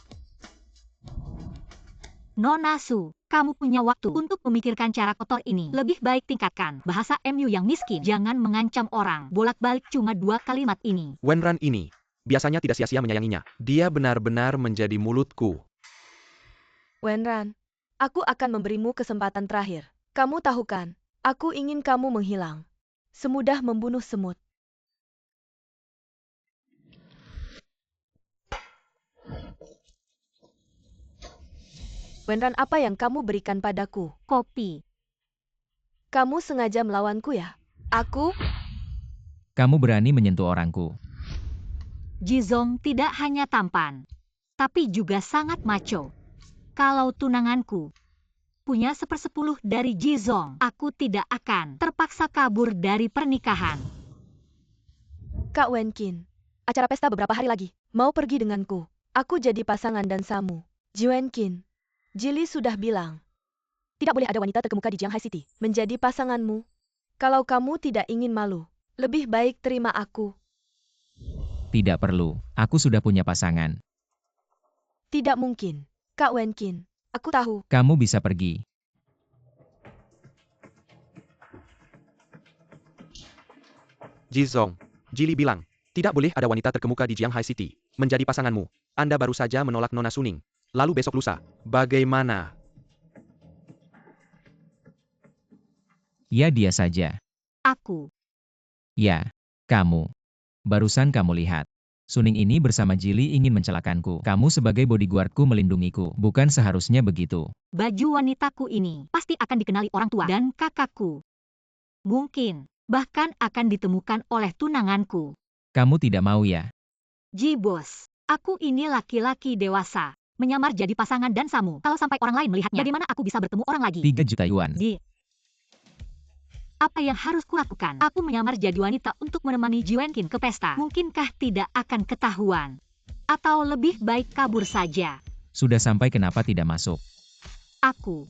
Nona Su, kamu punya waktu untuk memikirkan cara kotor ini. Lebih baik tingkatkan bahasa MU yang miskin. Jangan mengancam orang. Bolak-balik cuma 2 kalimat ini. Wenran ini biasanya tidak sia-sia menyayanginya. Dia benar-benar menjadi mulutku. Wenran, aku akan memberimu kesempatan terakhir. Kamu tahu kan, aku ingin kamu menghilang. Semudah membunuh semut. Wenran, apa yang kamu berikan padaku? Kopi. Kamu sengaja melawanku ya? Aku? Kamu berani menyentuh orangku. Jizong tidak hanya tampan, tapi juga sangat macho. Kalau tunanganku punya 1/10 dari Jizong, aku tidak akan terpaksa kabur dari pernikahan. Kak Wenkin, acara pesta beberapa hari lagi. Mau pergi denganku? Aku jadi pasangan dansamu. Ji Wenkin, Jili sudah bilang, tidak boleh ada wanita terkemuka di Jianghai City menjadi pasanganmu. Kalau kamu tidak ingin malu, lebih baik terima aku. Tidak perlu, aku sudah punya pasangan. Tidak mungkin. Kak Wenkin, aku tahu. Kamu bisa pergi. Jizong, Jili bilang, tidak boleh ada wanita terkemuka di Jianghai City menjadi pasanganmu. Anda baru saja menolak Nona Suning. Lalu besok lusa, bagaimana? Ya dia saja. Aku. Ya, kamu. Barusan kamu lihat. Suning ini bersama Jili ingin mencelakanku. Kamu sebagai bodyguardku melindungiku. Bukan seharusnya begitu. Baju wanitaku ini pasti akan dikenali orang tua dan kakakku. Mungkin, bahkan akan ditemukan oleh tunanganku. Kamu tidak mau ya? Ji bos, aku ini laki-laki dewasa. Menyamar jadi pasangan dan Samu. Kalau sampai orang lain melihatnya, bagaimana aku bisa bertemu orang lagi? 3 juta yuan. Apa yang harus kulakukan? Aku menyamar jadi wanita untuk menemani Ji Wenqin ke pesta. Mungkinkah tidak akan ketahuan? Atau lebih baik kabur saja? Sudah sampai kenapa tidak masuk? Aku.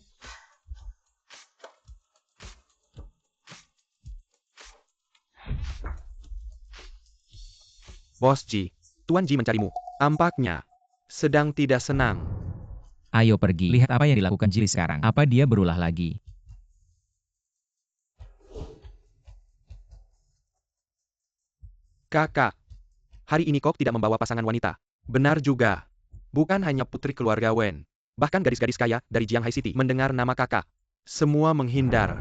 Bos Ji, Tuan Ji mencarimu. Tampaknya sedang tidak senang. Ayo pergi. Lihat apa yang dilakukan Jili sekarang. Apa dia berulah lagi? Kakak, hari ini kok tidak membawa pasangan wanita. Benar juga. Bukan hanya putri keluarga Wen. Bahkan gadis-gadis kaya dari Jianghai City mendengar nama kakak. Semua menghindar.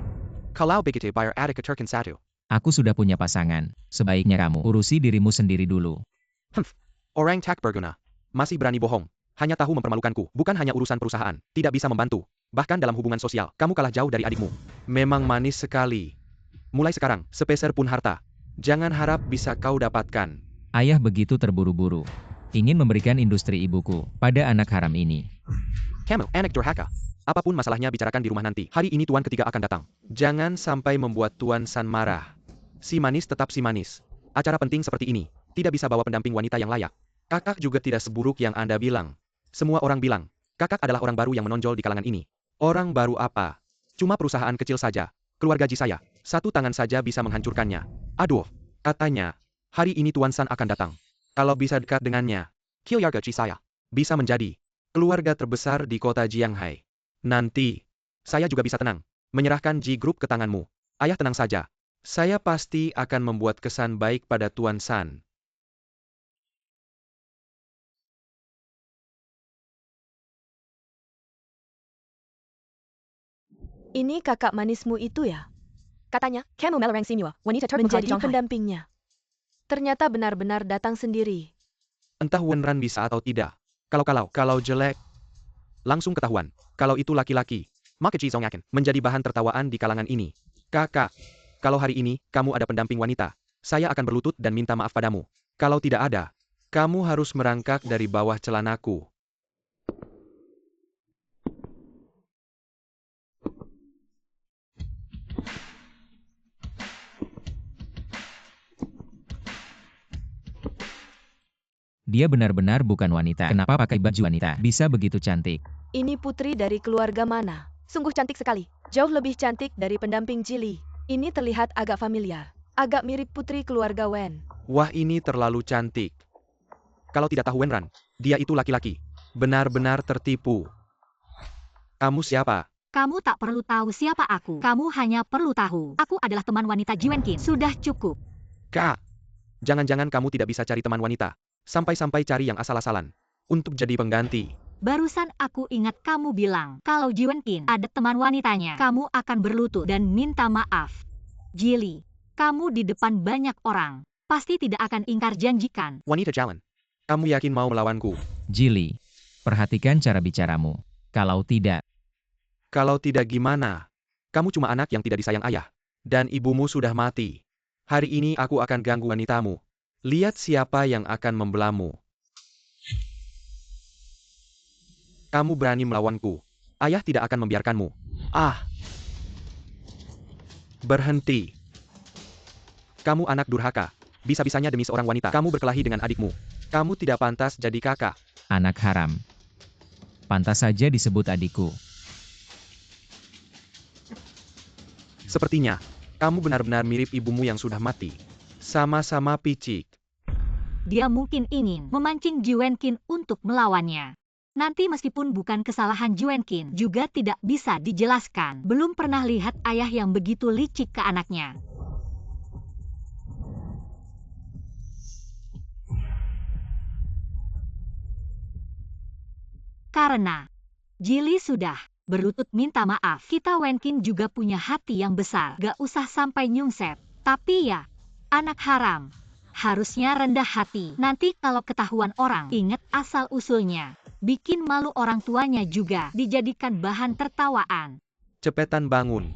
Kalau begitu bayar adik ke Turkin satu. Aku sudah punya pasangan. Sebaiknya kamu urusi dirimu sendiri dulu. Orang tak berguna. Masih berani bohong. Hanya tahu mempermalukanku. Bukan hanya urusan perusahaan. Tidak bisa membantu. Bahkan dalam hubungan sosial, kamu kalah jauh dari adikmu. Memang manis sekali. Mulai sekarang, sepeser pun harta. Jangan harap bisa kau dapatkan. Ayah begitu terburu-buru. Ingin memberikan industri ibuku pada anak haram ini. Kamu, anak durhaka. Apapun masalahnya bicarakan di rumah nanti. Hari ini tuan ketiga akan datang. Jangan sampai membuat Tuan San marah. Si manis tetap si manis. Acara penting seperti ini, tidak bisa bawa pendamping wanita yang layak. Kakak juga tidak seburuk yang Anda bilang. Semua orang bilang, kakak adalah orang baru yang menonjol di kalangan ini. Orang baru apa? Cuma perusahaan kecil saja. Keluarga Ji saya. Satu tangan saja bisa menghancurkannya. Aduh, katanya, hari ini Tuan San akan datang. Kalau bisa dekat dengannya, keluarga Ji saya bisa menjadi keluarga terbesar di kota Jianghai. Nanti, saya juga bisa tenang, menyerahkan Ji Group ke tanganmu. Ayah tenang saja. Saya pasti akan membuat kesan baik pada Tuan San. Ini kakak manismu itu ya? Katanya, Kamu melarang Sinua, wanita terkenal menjadi di Shanghai. pendampingnya. Ternyata benar-benar datang sendiri. Entah Wenran bisa atau tidak. Kalau jelek, langsung ketahuan. Kalau itu laki-laki, maka Ji Zong akan menjadi bahan tertawaan di kalangan ini. Kakak, kalau hari ini kamu ada pendamping wanita, saya akan berlutut dan minta maaf padamu. Kalau tidak ada, kamu harus merangkak dari bawah celanaku. Dia benar-benar bukan wanita. Kenapa pakai baju wanita? Bisa begitu cantik. Ini putri dari keluarga mana? Sungguh cantik sekali. Jauh lebih cantik dari pendamping Jili. Ini terlihat agak familiar. Agak mirip putri keluarga Wen. Wah, ini terlalu cantik. Kalau tidak tahu Wenran, dia itu laki-laki. Benar-benar tertipu. Kamu siapa? Kamu tak perlu tahu siapa aku. Kamu hanya perlu tahu, aku adalah teman wanita Ji Wenqin. Sudah cukup. Kak, jangan-jangan kamu tidak bisa cari teman wanita. Sampai-sampai cari yang asal-asalan. Untuk jadi pengganti. Barusan aku ingat kamu bilang, kalau Ji Wenqin ada teman wanitanya, kamu akan berlutut dan minta maaf. Jili, kamu di depan banyak orang, pasti tidak akan ingkar janjikan. Wanita jalan. Kamu yakin mau melawanku? Jili, perhatikan cara bicaramu. Kalau tidak gimana? Kamu cuma anak yang tidak disayang ayah. Dan ibumu sudah mati. Hari ini aku akan ganggu wanitamu. Lihat siapa yang akan membelamu. Kamu berani melawanku. Ayah tidak akan membiarkanmu. Ah! Berhenti. Kamu anak durhaka. Bisa-bisanya demi seorang wanita, kamu berkelahi dengan adikmu. Kamu tidak pantas jadi kakak. anak haram. Pantas saja disebut adikku. Sepertinya, kamu benar-benar mirip ibumu yang sudah mati. Sama-sama picik. Dia mungkin ingin memancing Ji Wenqin untuk melawannya. Nanti meskipun bukan kesalahan Ji Wenqin, juga tidak bisa dijelaskan. Belum pernah lihat ayah yang begitu licik ke anaknya. karena Jili sudah berlutut minta maaf. Kita Wenkin juga punya hati yang besar. Gak usah sampai nyungset. Tapi ya, anak haram. Harusnya rendah hati. Nanti kalau ketahuan orang, inget asal-usulnya. Bikin malu orang tuanya juga. Dijadikan bahan tertawaan. Cepetan bangun.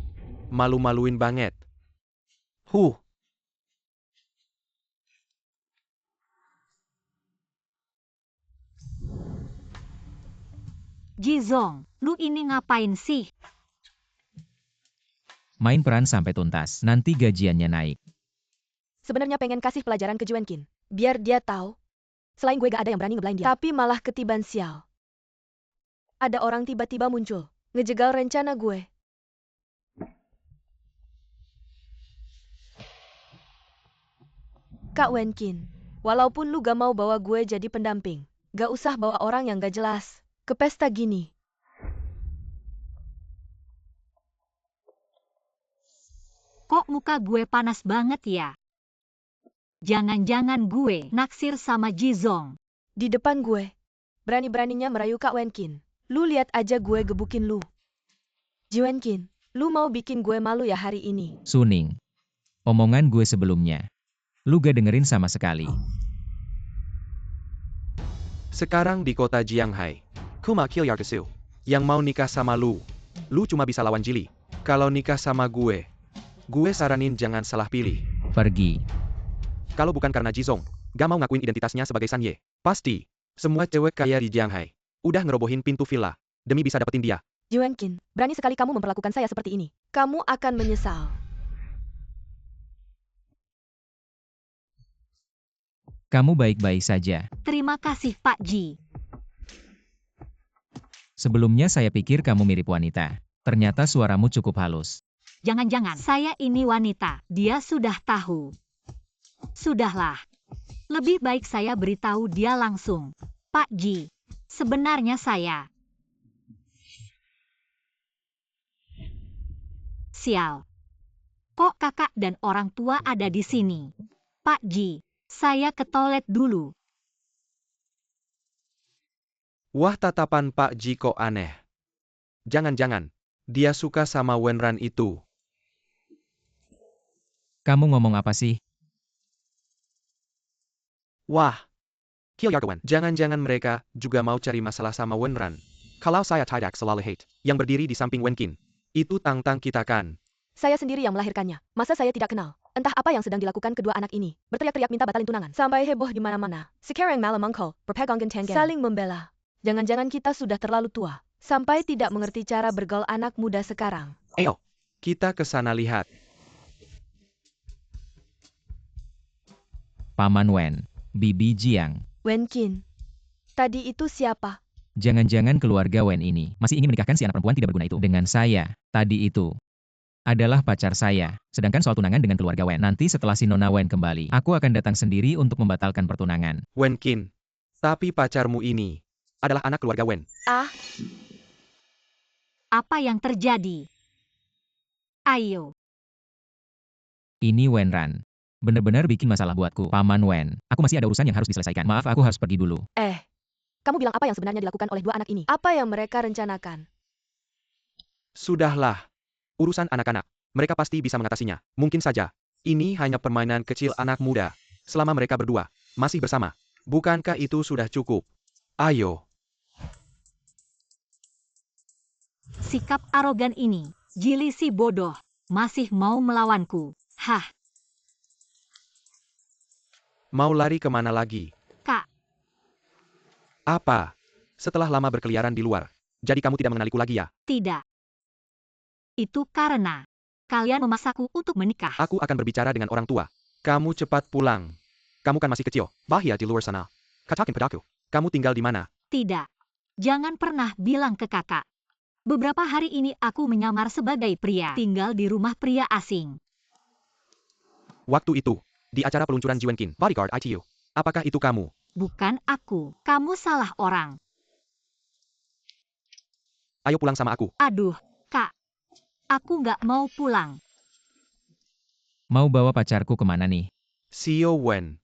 Malu-maluin banget. Huh. Jizong, lu ini ngapain sih? Main peran sampai tuntas, nanti gajiannya naik. Sebenarnya pengen kasih pelajaran ke Juenkin. Biar dia tahu. Selain gue gak ada yang berani ngebelain dia. Tapi malah ketiban sial. Ada orang tiba-tiba muncul. Ngejegal rencana gue. Kak Wenkin, walaupun lu gak mau bawa gue jadi pendamping, gak usah bawa orang yang gak jelas ke pesta gini. Kok muka gue panas banget ya? Jangan-jangan gue naksir sama Jizong. Di depan gue, berani-beraninya merayu Kak Wenkin. Lu lihat aja gue gebukin lu. Ji Wenkin, lu mau bikin gue malu ya hari ini? Suning. Omongan gue sebelumnya. Lu gak dengerin sama sekali. Sekarang di kota Jianghai. Kuma Kilyarkesu. Yang mau nikah sama lu. Lu cuma bisa lawan Jili. Kalau nikah sama gue saranin jangan salah pilih. Pergi. Kalau bukan karena Jizong, gak mau ngakuin identitasnya sebagai Sanye. Pasti, semua cewek kaya di Jianghai udah ngerobohin pintu villa demi bisa dapetin dia. Ji Wenkin, berani sekali kamu memperlakukan saya seperti ini. Kamu akan menyesal. Kamu baik-baik saja. Terima kasih Pak Ji. Sebelumnya saya pikir kamu mirip wanita. Ternyata suaramu cukup halus. Jangan-jangan saya ini wanita. Dia sudah tahu. Sudahlah. Lebih baik saya beritahu dia langsung. Pak Ji, sebenarnya saya. Sial. Kok kakak dan orang tua ada di sini? Pak Ji, saya ke toilet dulu. Wah, tatapan Pak Ji kok aneh. Jangan-jangan dia suka sama Wenran itu. Kamu ngomong apa sih? Wah, Kilyarkewen. Jangan-jangan mereka juga mau cari masalah sama Wenran. Kalau saya tidak selalu hate, yang berdiri di samping Wenkin, itu Tang-Tang kita kan. Saya sendiri yang melahirkannya. Masa saya tidak kenal? Entah apa yang sedang dilakukan kedua anak ini. Berteriak-teriak minta batalin tunangan. Sampai heboh di mana-mana. Sekarang malam mengkol, berpegangan tangan. Saling membela. Jangan-jangan kita sudah terlalu tua. Sampai tidak mengerti cara bergaul anak muda sekarang. Ayo, kita ke sana lihat. Paman Wen. Bibi Jiang. Wenkin, tadi itu siapa? Jangan-jangan keluarga Wen ini masih ingin menikahkan si anak perempuan tidak berguna itu dengan saya. Tadi itu adalah pacar saya. Sedangkan soal tunangan dengan keluarga Wen, nanti setelah si Nona Wen kembali, aku akan datang sendiri untuk membatalkan pertunangan. Wenkin, tapi pacarmu ini adalah anak keluarga Wen. Ah, Apa yang terjadi? Ayo. Ini Wenran. Benar-benar bikin masalah buatku. Paman Wen, aku masih ada urusan yang harus diselesaikan. Maaf, aku harus pergi dulu. kamu bilang apa yang sebenarnya dilakukan oleh dua anak ini? Apa yang mereka rencanakan? Sudahlah. Urusan anak-anak. Mereka pasti bisa mengatasinya. Mungkin saja. Ini hanya permainan kecil anak muda. Selama mereka berdua masih bersama. Bukankah itu sudah cukup? Ayo. Sikap arogan ini. Jili si bodoh. Masih mau melawanku. Hah, Mau lari kemana lagi? Kak. Apa? Setelah lama berkeliaran di luar, jadi kamu tidak mengenaliku lagi ya? Tidak. Itu karena kalian memaksaku untuk menikah. Aku akan berbicara dengan orang tua. Kamu cepat pulang. Kamu kan masih kecil. Bahaya di luar sana. Katakan padaku. Kamu tinggal di mana? Tidak. Jangan pernah bilang ke kakak. Beberapa hari ini aku menyamar sebagai pria. Tinggal di rumah pria asing. Waktu itu, di acara peluncuran Jiwenkin, Bodyguard ITU. Apakah itu kamu? Bukan aku. Kamu salah orang. Ayo pulang sama aku. Aduh, Kak. Aku nggak mau pulang. Mau bawa pacarku kemana nih? Sio Wen.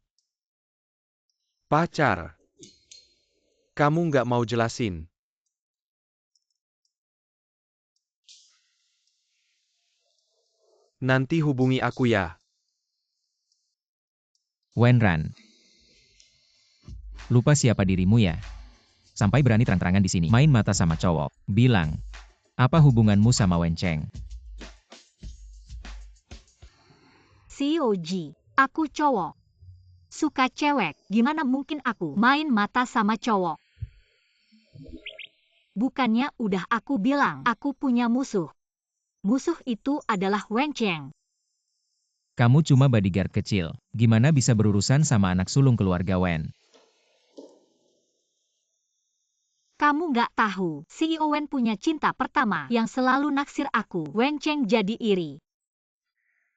Pacar. Kamu nggak mau jelasin. Nanti hubungi aku ya. Wenran. Lupa siapa dirimu ya? Sampai berani terang-terangan di sini. Main mata sama cowok. Bilang. Apa hubunganmu sama Wen Cheng? COG, aku cowok. Suka cewek, gimana mungkin aku main mata sama cowok? Bukannya udah aku bilang, aku punya musuh. Musuh itu adalah Wen Cheng. Kamu cuma bodyguard kecil. Gimana bisa berurusan sama anak sulung keluarga Wen? Kamu nggak tahu, CEO Wen punya cinta pertama yang selalu naksir aku. Wen Cheng jadi iri.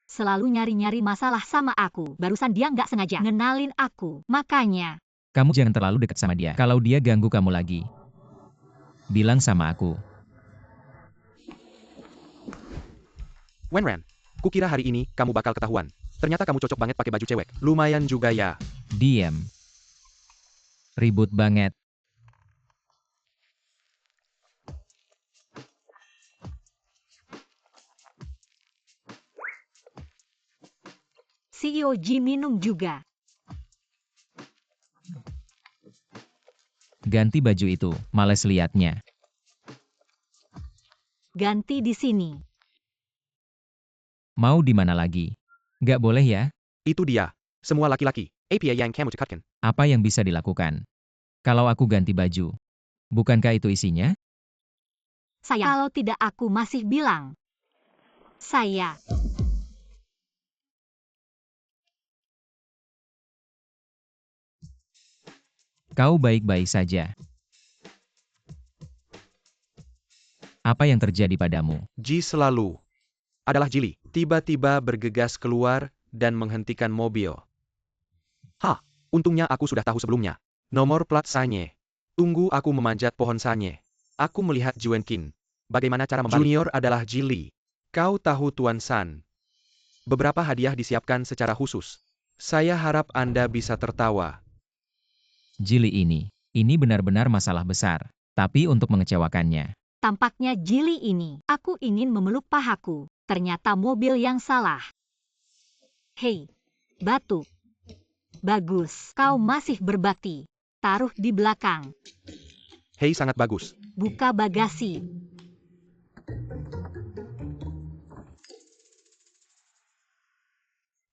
Selalu nyari-nyari masalah sama aku. Barusan dia nggak sengaja ngenalin aku. Makanya, Kamu jangan terlalu dekat sama dia. Kalau dia ganggu kamu lagi, bilang sama aku. Wenran, kukira hari ini kamu bakal ketahuan. Ternyata kamu cocok banget pakai baju cewek. Lumayan juga ya. Diam. Ribut banget. CEO Ji minum juga. Ganti baju itu, males liatnya. Ganti di sini. Mau di mana lagi? Gak boleh ya? Itu dia. Semua laki-laki. APA yang kamu cekatkan. Apa yang bisa dilakukan? Kalau aku ganti baju, bukankah itu isinya? Saya kalau tidak aku masih bilang. Saya. Kau baik-baik saja. Apa yang terjadi padamu? Ji selalu adalah jili. Tiba-tiba bergegas keluar dan menghentikan mobil. Hah, untungnya aku sudah tahu sebelumnya. Nomor plat Sanye. Tunggu aku memanjat pohon Sanye. Aku melihat Juenkin. Bagaimana cara membalik? Junior adalah Jili. Kau tahu Tuan San. Beberapa hadiah disiapkan secara khusus. Saya harap Anda bisa tertawa. Jili ini benar-benar masalah besar. Tapi untuk mengecewakannya, Tampaknya jili ini. Aku ingin memeluk pahaku. Ternyata mobil yang salah. Hei, batu. Bagus, kau masih berbakti. Taruh di belakang. Hei, sangat bagus. Buka bagasi.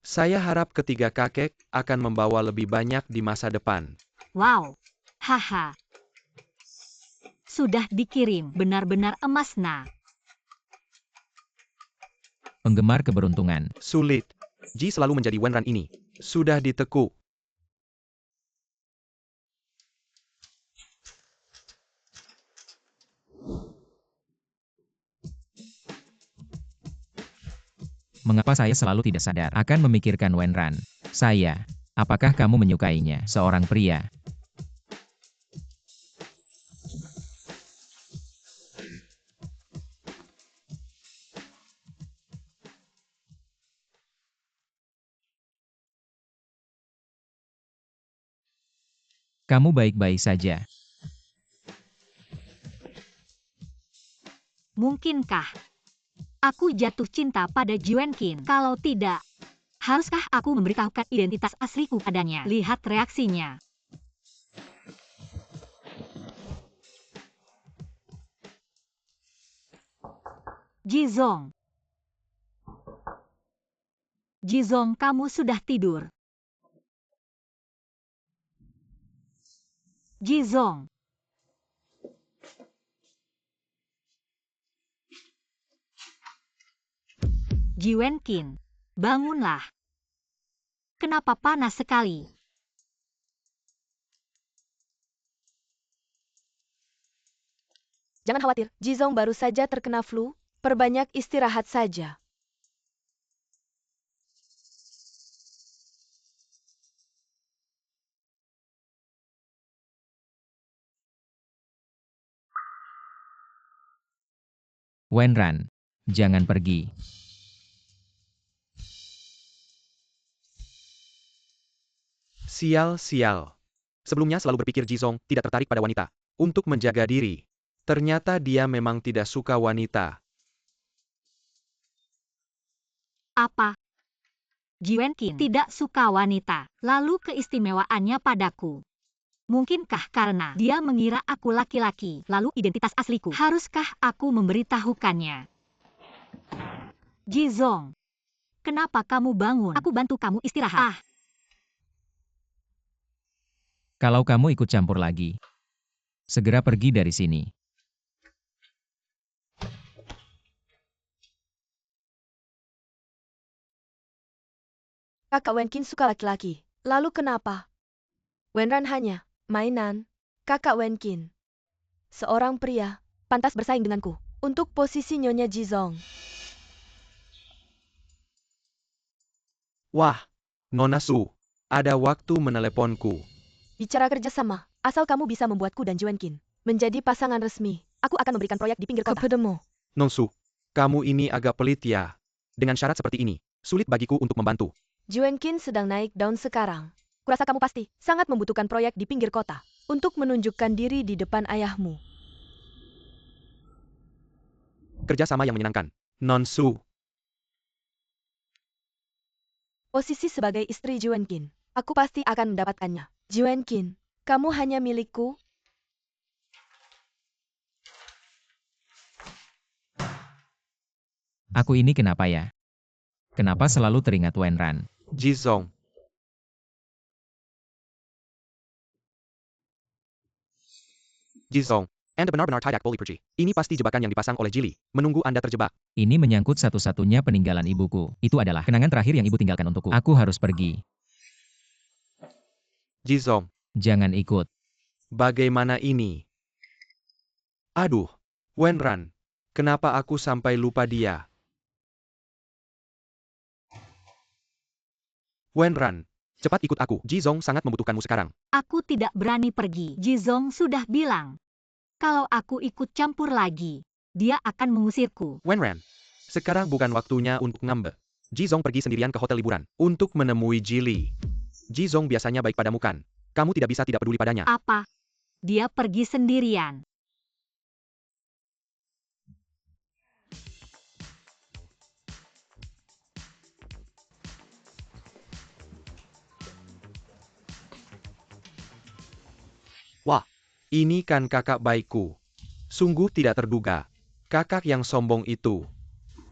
Saya harap ketiga kakek akan membawa lebih banyak di masa depan. Wow. Haha. Sudah dikirim. Benar-benar emas nah. penggemar keberuntungan. Sulit. Ji selalu menjadi Wenran ini. Sudah ditekuk. Mengapa saya selalu tidak sadar akan memikirkan Wenran? Saya. Apakah kamu menyukainya, seorang pria? Kamu baik-baik saja. Mungkinkah aku jatuh cinta pada Juenkin? Kalau tidak, haruskah aku memberitahukan identitas asliku padanya? Lihat reaksinya. Jizong. Jizong, kamu sudah tidur. Jizong. Jiwenkin, bangunlah. Kenapa panas sekali? Jangan khawatir, Jizong baru saja terkena flu. Perbanyak istirahat saja. Wenran, jangan pergi. Sial. Sebelumnya selalu berpikir Jizong tidak tertarik pada wanita. Untuk menjaga diri. Ternyata dia memang tidak suka wanita. Apa? Ji Wenqin tidak suka wanita, lalu keistimewaannya padaku. Mungkinkah karena dia mengira aku laki-laki, lalu identitas asliku? Haruskah aku memberitahukannya? Jizong, kenapa kamu bangun? Aku bantu kamu istirahat. Kalau kamu ikut campur lagi, segera pergi dari sini. Kakak Wenqin suka laki-laki. Lalu kenapa? Wenran hanya mainan. Kakak Wenqin, seorang pria, pantas bersaing denganku untuk posisi Nyonya Jizong. Wah, Nona Su, ada waktu meneleponku. Bicara kerjasama, asal kamu bisa membuatku dan Ji Wenqin menjadi pasangan resmi, aku akan memberikan proyek di pinggir kota. Kepadamu. Non Su, kamu ini agak pelit ya. Dengan syarat seperti ini, sulit bagiku untuk membantu. Ji Wenqin sedang naik daun sekarang. Kurasa kamu pasti sangat membutuhkan proyek di pinggir kota untuk menunjukkan diri di depan ayahmu. Kerja sama yang menyenangkan. Non Su, Posisi sebagai istri Ji Wenqin, aku pasti akan mendapatkannya. Ji Wenqin, kamu hanya milikku. Aku ini kenapa ya? Kenapa selalu teringat Wenran? Jizong. Jizong, Anda benar-benar tidak boleh pergi. Ini pasti jebakan yang dipasang oleh Jili, menunggu Anda terjebak. Ini menyangkut satu-satunya peninggalan ibuku. Itu adalah kenangan terakhir yang ibu tinggalkan untukku. Aku harus pergi. Jizong, Jangan ikut. bagaimana ini? Aduh, Wenran, kenapa aku sampai lupa dia? Wenran, cepat ikut aku. Jizong sangat membutuhkanmu sekarang. Aku tidak berani pergi. Jizong sudah bilang, kalau aku ikut campur lagi, dia akan mengusirku. Wenran, sekarang bukan waktunya untuk ngambek. Jizong pergi sendirian ke hotel liburan untuk menemui Jili. Jizong biasanya baik padamu kan? Kamu tidak bisa tidak peduli padanya. Apa? Dia pergi sendirian. Wah, ini kan kakak baikku. Sungguh tidak terduga. Kakak yang sombong itu.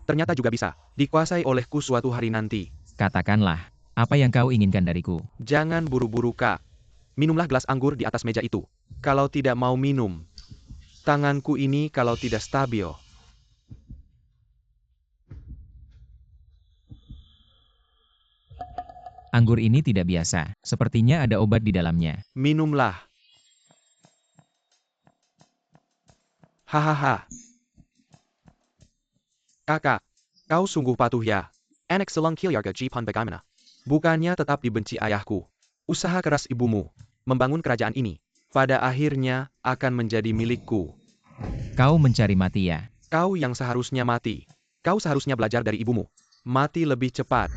Ternyata juga bisa dikuasai olehku suatu hari nanti. Katakanlah, apa yang kau inginkan dariku? Jangan buru-buru kak. Minumlah gelas anggur di atas meja itu. Kalau tidak mau minum, tanganku ini kalau tidak stabil. Anggur ini tidak biasa. Sepertinya ada obat di dalamnya. Minumlah. Hahaha. Kakak, kau sungguh patuh ya. Anak selang Kilyarga Jipan bagaimana? Bukannya tetap dibenci ayahku. Usaha keras ibumu membangun kerajaan ini, pada akhirnya akan menjadi milikku. Kau mencari mati ya? Kau yang seharusnya mati. Kau seharusnya belajar dari ibumu. Mati lebih cepat.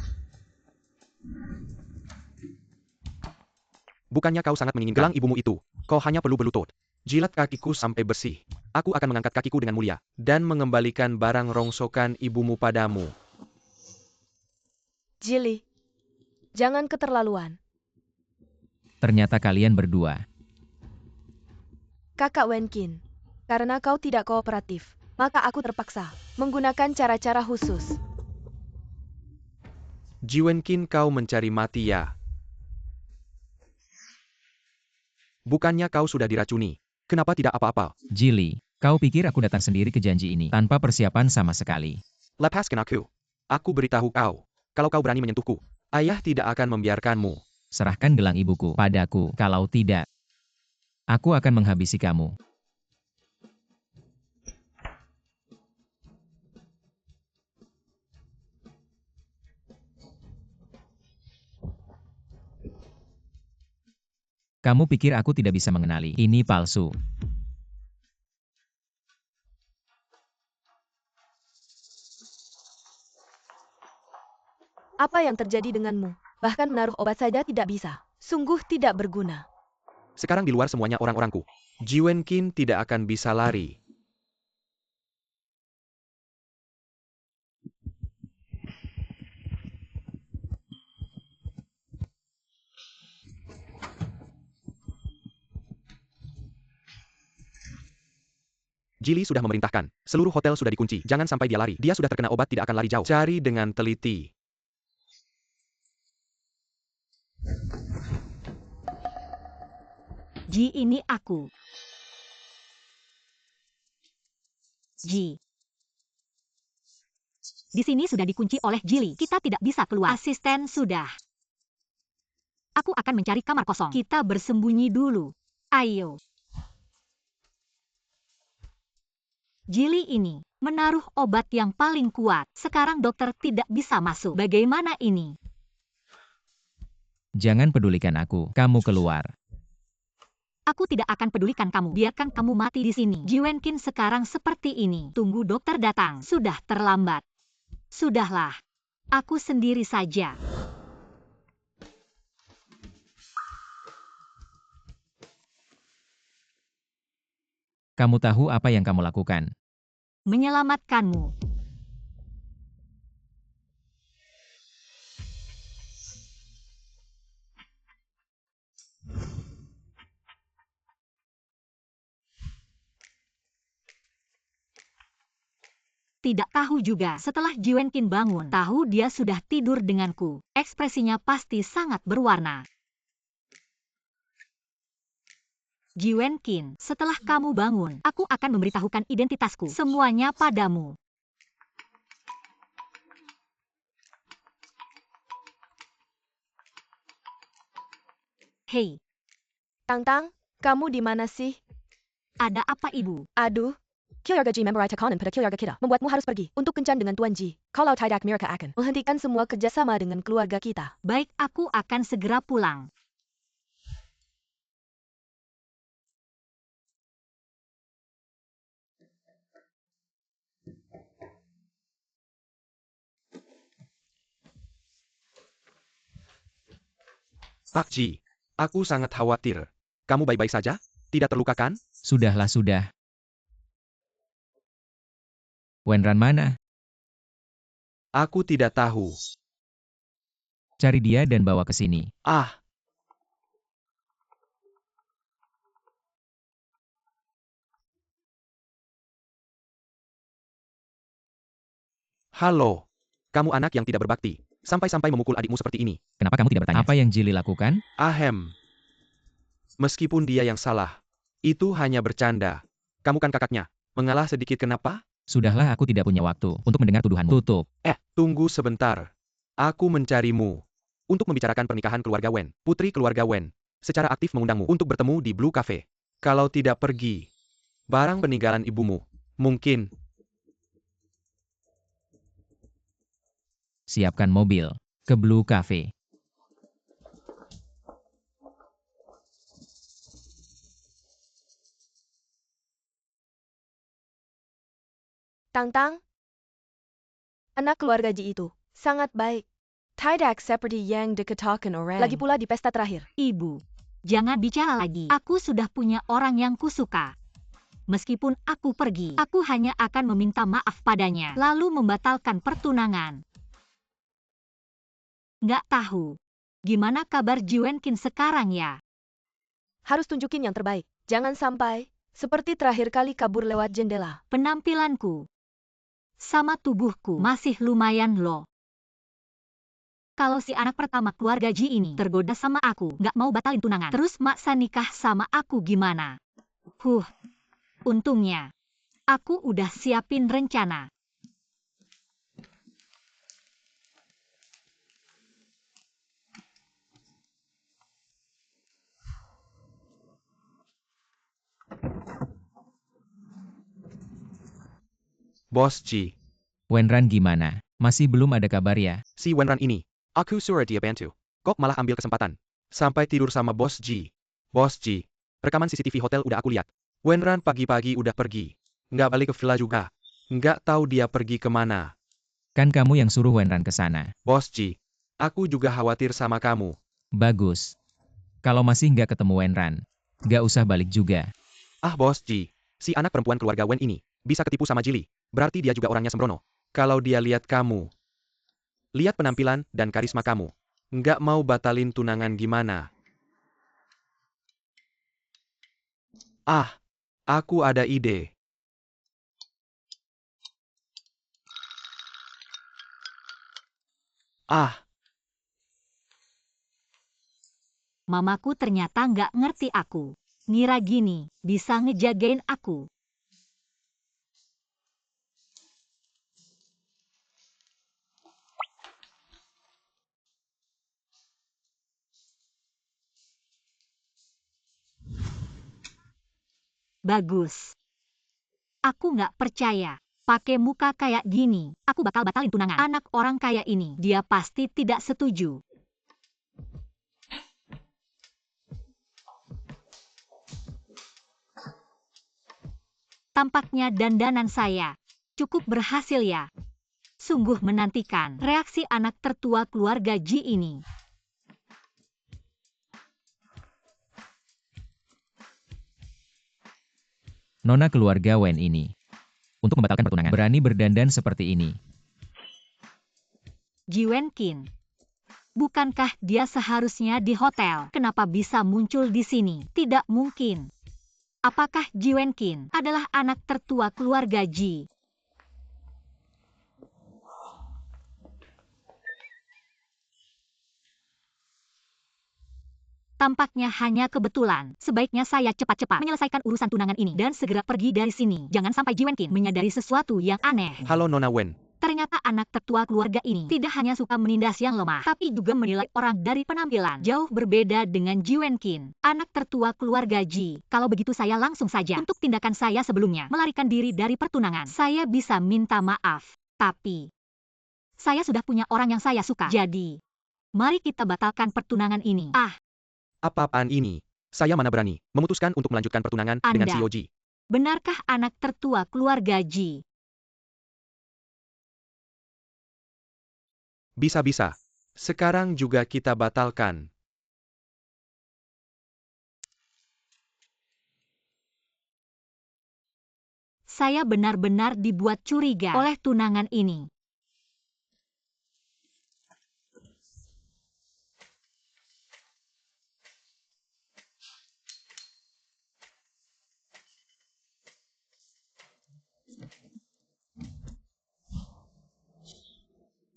Bukannya kau sangat menginginkan gelang ibumu itu. Kau hanya perlu berlutut. Jilat kakiku sampai bersih. Aku akan mengangkat kakiku dengan mulia, dan mengembalikan barang rongsokan ibumu padamu. Jili, jangan keterlaluan. Ternyata kalian berdua. Kakak Wenqin, karena kau tidak kooperatif, maka aku terpaksa menggunakan cara-cara khusus. Ji Wenqin, kau mencari mati ya? Bukannya kau sudah diracuni? Kenapa tidak apa-apa? Jili, kau pikir aku datang sendiri ke janji ini tanpa persiapan sama sekali? Lepaskan aku. Aku beritahu kau, kalau kau berani menyentuhku, ayah tidak akan membiarkanmu. Serahkan gelang ibuku padaku. Kalau tidak, aku akan menghabisi kamu. Kamu pikir aku tidak bisa mengenali? Ini palsu. Apa yang terjadi denganmu? Bahkan menaruh obat saja tidak bisa. Sungguh tidak berguna. Sekarang di luar semuanya orang-orangku. Ji Wenqin tidak akan bisa lari. Jili sudah memerintahkan. Seluruh hotel sudah dikunci. Jangan sampai dia lari. Dia sudah terkena obat, tidak akan lari jauh. Cari dengan teliti. Ji, ini aku. Ji. Di sini sudah dikunci oleh Jili. Kita tidak bisa keluar. Asisten sudah. Aku akan mencari kamar kosong. Kita bersembunyi dulu. Ayo. Jili ini menaruh obat yang paling kuat. Sekarang dokter tidak bisa masuk. Bagaimana ini? Jangan pedulikan aku. Kamu keluar. Aku tidak akan pedulikan kamu. Biarkan kamu mati di sini. Ji Wenkin sekarang seperti ini. Tunggu dokter datang. Sudah terlambat. Sudahlah. Aku sendiri saja. Kamu tahu apa yang kamu lakukan? Menyelamatkanmu. Tidak tahu juga. Setelah Ji Wenkin bangun, tahu dia sudah tidur denganku. Ekspresinya pasti sangat berwarna. Ji Wenkin, setelah kamu bangun, aku akan memberitahukan identitasku. Semuanya padamu. Hei, Tang, kamu di mana sih? ada apa ibu? Aduh, Keluarga Ji memberai tekanan pada keluarga kita. Membuatmu harus pergi untuk kencan dengan Tuan Ji. Kalau tidak, mereka akan menghentikan semua kerjasama dengan keluarga kita. Baik, aku akan segera pulang. Pak Ji, aku sangat khawatir. Kamu baik-baik saja? Tidak terluka kan? Sudahlah, sudah. Wenran mana? Aku tidak tahu. Cari dia dan bawa ke sini. Ah, halo. Kamu anak yang tidak berbakti. Sampai-sampai memukul adikmu seperti ini. Kenapa kamu tidak bertanya? Apa yang Jili lakukan? Ahem. Meskipun dia yang salah, itu hanya bercanda. Kamu kan kakaknya. Mengalah sedikit kenapa? Sudahlah, aku tidak punya waktu untuk mendengar tuduhanmu. Tutup. Tunggu sebentar. Aku mencarimu. Untuk membicarakan pernikahan keluarga Wen. Putri keluarga Wen. Secara aktif mengundangmu untuk bertemu di Blue Cafe. Kalau tidak pergi. Barang peninggalan ibumu. Mungkin. Siapkan mobil. Ke Blue Cafe. Tang, anak keluarga Ji itu sangat baik. Tidak seperti yang dikatakan orang. Lagi pula di pesta terakhir. Ibu, jangan bicara lagi. Aku sudah punya orang yang kusuka. Meskipun aku pergi, aku hanya akan meminta maaf padanya, lalu membatalkan pertunangan. Nggak tahu. Gimana kabar Ji Wenkin sekarang ya? Harus tunjukin yang terbaik. Jangan sampai seperti terakhir kali kabur lewat jendela. Penampilanku sama tubuhku masih lumayan loh. Kalau si anak pertama keluarga Ji ini tergoda sama aku, nggak mau batalin tunangan, terus maksa nikah sama aku gimana? Untungnya, aku udah siapin rencana. Bos Ji. Wenran gimana? Masih belum ada kabar ya? Si Wenran ini. Aku suruh dia bantu. Kok malah ambil kesempatan. Sampai tidur sama Bos Ji. Bos Ji. Rekaman CCTV hotel udah aku lihat. Wenran pagi-pagi udah pergi. Nggak balik ke villa juga. Nggak tahu dia pergi kemana. Kan kamu yang suruh Wenran ke sana. Bos Ji. Aku juga khawatir sama kamu. Bagus. Kalau masih nggak ketemu Wenran, nggak usah balik juga. Ah Bos Ji. Si anak perempuan keluarga Wen ini. Bisa ketipu sama Jili. Berarti dia juga orangnya sembrono. Kalau dia lihat kamu. Lihat penampilan dan karisma kamu. Nggak mau batalin tunangan gimana? Ah, aku ada ide. Ah, Mamaku ternyata nggak ngerti aku. Ngira gini, bisa ngejagain aku. Bagus. Aku nggak percaya. Pakai muka kayak gini, aku bakal batalin tunangan. Anak orang kaya ini, dia pasti tidak setuju. Tampaknya dandanan saya cukup berhasil ya. Sungguh menantikan reaksi anak tertua keluarga Ji ini. Nona keluarga Wen ini. Untuk membatalkan pertunangan, berani berdandan seperti ini. Ji Wenqin. Bukankah dia seharusnya di hotel? Kenapa bisa muncul di sini? Tidak mungkin. Apakah Ji Wenqin adalah anak tertua keluarga Ji? Tampaknya hanya kebetulan. Sebaiknya saya cepat-cepat menyelesaikan urusan tunangan ini dan segera pergi dari sini. Jangan sampai Ji Wenqin menyadari sesuatu yang aneh. halo Nona Wen. Ternyata anak tertua keluarga ini tidak hanya suka menindas yang lemah, tapi juga menilai orang dari penampilan. Jauh berbeda dengan Ji Wenqin, anak tertua keluarga Ji. Kalau begitu saya langsung saja untuk tindakan saya sebelumnya, melarikan diri dari pertunangan. Saya bisa minta maaf, tapi saya sudah punya orang yang saya suka. Jadi, mari kita batalkan pertunangan ini. Apa-apaan ini? Saya mana berani memutuskan untuk melanjutkan pertunangan dengan Anda. CEO Ji. Benarkah anak tertua keluarga Ji? Bisa-bisa. Sekarang juga kita batalkan. Saya benar-benar dibuat curiga oleh tunangan ini.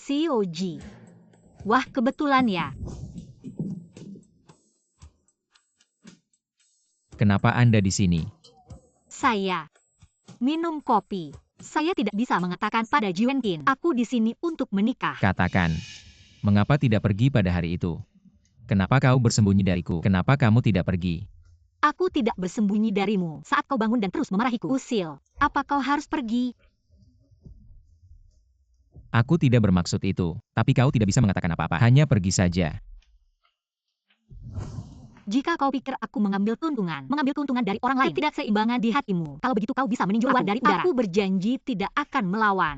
CEO Ji. Wah, kebetulan ya. Kenapa Anda di sini? Saya minum kopi. Saya tidak bisa mengatakan pada Ji Wenqin, aku di sini untuk menikah. Katakan. Mengapa tidak pergi pada hari itu? Kenapa kau bersembunyi dariku? Kenapa kamu tidak pergi? Aku tidak bersembunyi darimu saat kau bangun dan terus memarahiku. Usil, apa kau harus pergi? Aku tidak bermaksud itu, tapi kau tidak bisa mengatakan apa-apa. Hanya pergi saja. Jika kau pikir aku mengambil keuntungan dari orang lain, ketidakseimbangan di hatimu. Kalau begitu kau bisa meninjau luar dari udara. Aku berjanji tidak akan melawan.